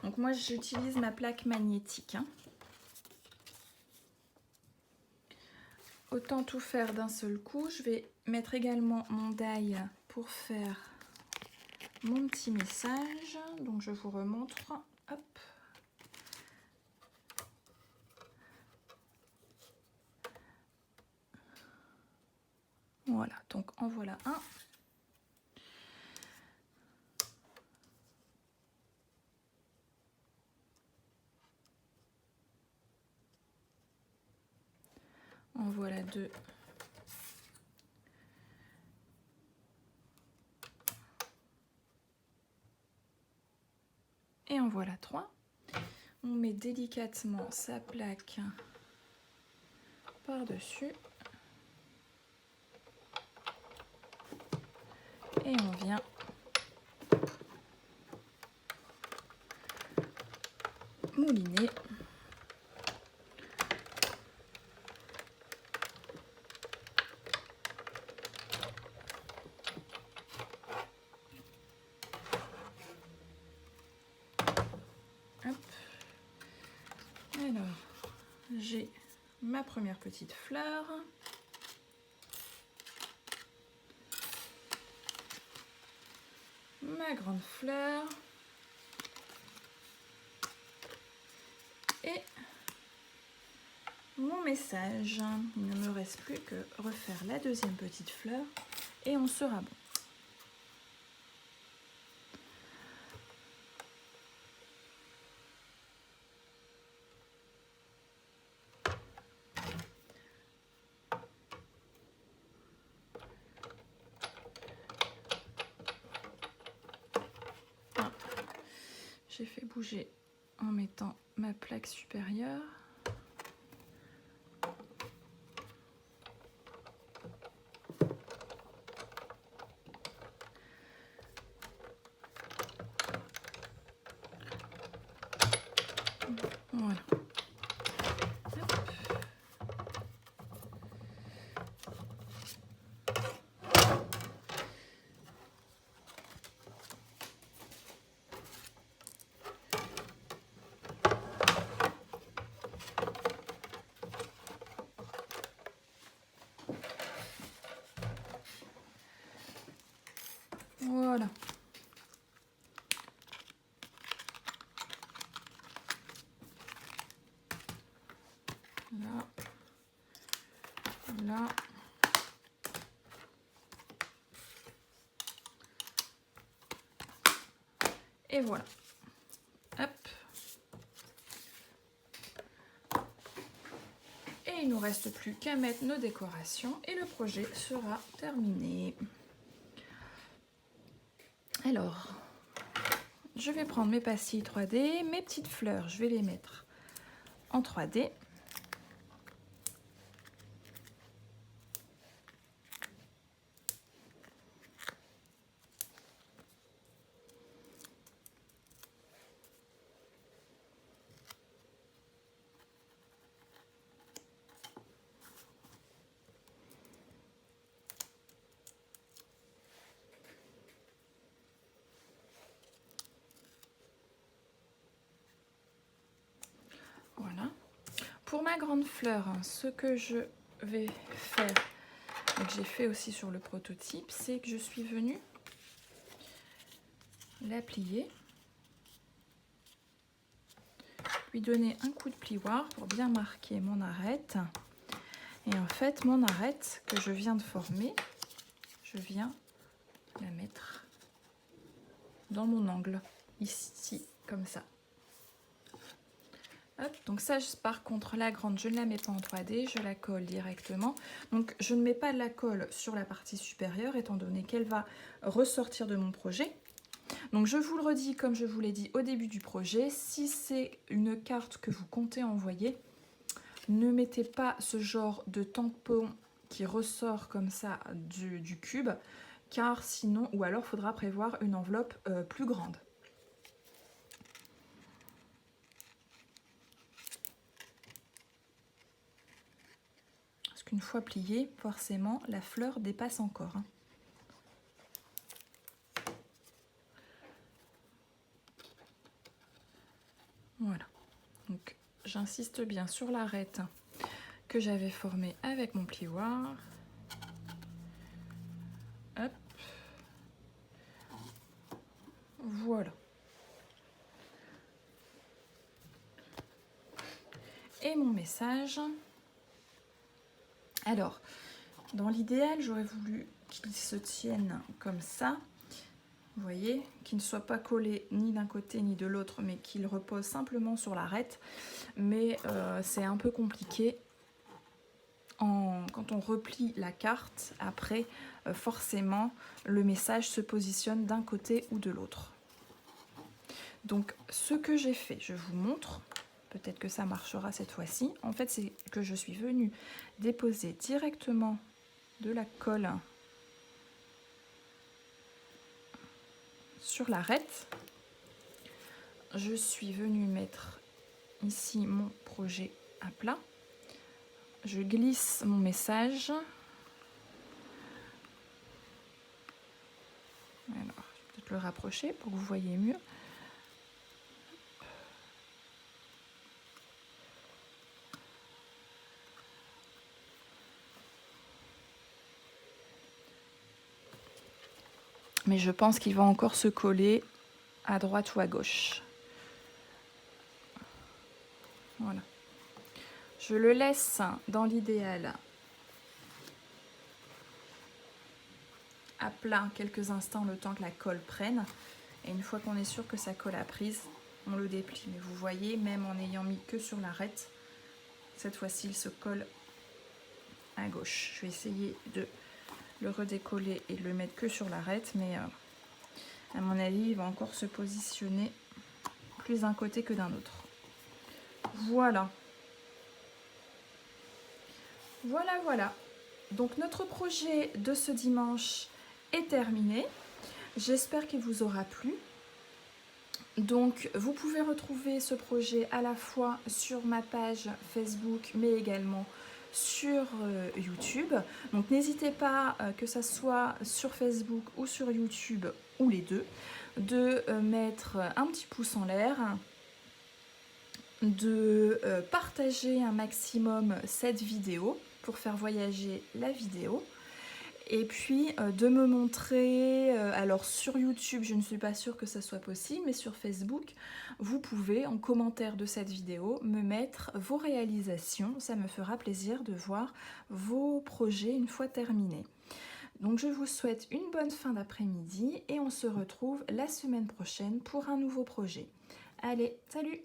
Donc moi j'utilise ma plaque magnétique. Hein. Autant tout faire d'un seul coup. Je vais mettre également mon die pour faire mon petit message. Donc je vous remontre. Hop. Voilà, donc en voilà un. En voilà deux. Et en voilà trois. On met délicatement sa plaque par-dessus. Et on vient mouliner. Hop. Alors, j'ai ma première petite fleur. Ma grande fleur. Et mon message. Il ne me reste plus que refaire la deuxième petite fleur et on sera bon. Ah, j'ai fait bouger en mettant ma plaque supérieure. Voilà. Voilà. Là. Là. Et voilà. Hop. Et il ne nous reste plus qu'à mettre nos décorations et le projet sera terminé. Alors, je vais prendre mes pastilles 3D, mes petites fleurs, je vais les mettre en 3D. Voilà. Pour ma grande fleur, ce que je vais faire, et que j'ai fait aussi sur le prototype, c'est que je suis venue la plier, lui donner un coup de plioir pour bien marquer mon arête. Et en fait, mon arête que je viens de former, je viens la mettre dans mon angle, ici, comme ça. Hop, donc ça, par contre, la grande, je ne la mets pas en 3D, je la colle directement. Donc, je ne mets pas de la colle sur la partie supérieure, étant donné qu'elle va ressortir de mon projet. Donc, je vous le redis, comme je vous l'ai dit au début du projet, si c'est une carte que vous comptez envoyer, ne mettez pas ce genre de tampon qui ressort comme ça du cube, car sinon, ou alors, il faudra prévoir une enveloppe plus grande. qu'une fois pliée, forcément, la fleur dépasse encore. Hein. Voilà. Donc, j'insiste bien sur l'arête que j'avais formée avec mon plioir. Hop. Voilà. Et mon message. Alors, dans l'idéal, j'aurais voulu qu'il se tienne comme ça. Vous voyez, qu'il ne soit pas collé ni d'un côté ni de l'autre, mais qu'il repose simplement sur l'arête. Mais c'est un peu compliqué. Quand on replie la carte, après, forcément, le message se positionne d'un côté ou de l'autre. Donc, ce que j'ai fait, je vous montre. Peut-être que ça marchera cette fois-ci. En fait, c'est que je suis venue déposer directement de la colle sur l'arête. Je suis venue mettre ici mon projet à plat. Je glisse mon message. Alors, je vais peut-être le rapprocher pour que vous voyez mieux. Mais je pense qu'il va encore se coller à droite ou à gauche. Voilà. Je le laisse dans l'idéal à plat quelques instants, le temps que la colle prenne. Et une fois qu'on est sûr que sa colle a prise, on le déplie. Mais vous voyez, même en n'ayant mis que sur l'arête, cette fois-ci, il se colle à gauche. Je vais essayer de le redécoller et de le mettre que sur l'arête, mais à mon avis, il va encore se positionner plus d'un côté que d'un autre. Voilà. Voilà, voilà. Donc notre projet de ce dimanche est terminé. J'espère qu'il vous aura plu. Donc vous pouvez retrouver ce projet à la fois sur ma page Facebook, mais également sur YouTube. Donc n'hésitez pas, que ça soit sur Facebook ou sur YouTube, ou les deux, de mettre un petit pouce en l'air, de partager un maximum cette vidéo pour faire voyager la vidéo. Et puis de me montrer, alors sur YouTube je ne suis pas sûre que ça soit possible, mais sur Facebook vous pouvez en commentaire de cette vidéo me mettre vos réalisations, ça me fera plaisir de voir vos projets une fois terminés. Donc je vous souhaite une bonne fin d'après-midi et on se retrouve la semaine prochaine pour un nouveau projet. Allez, salut!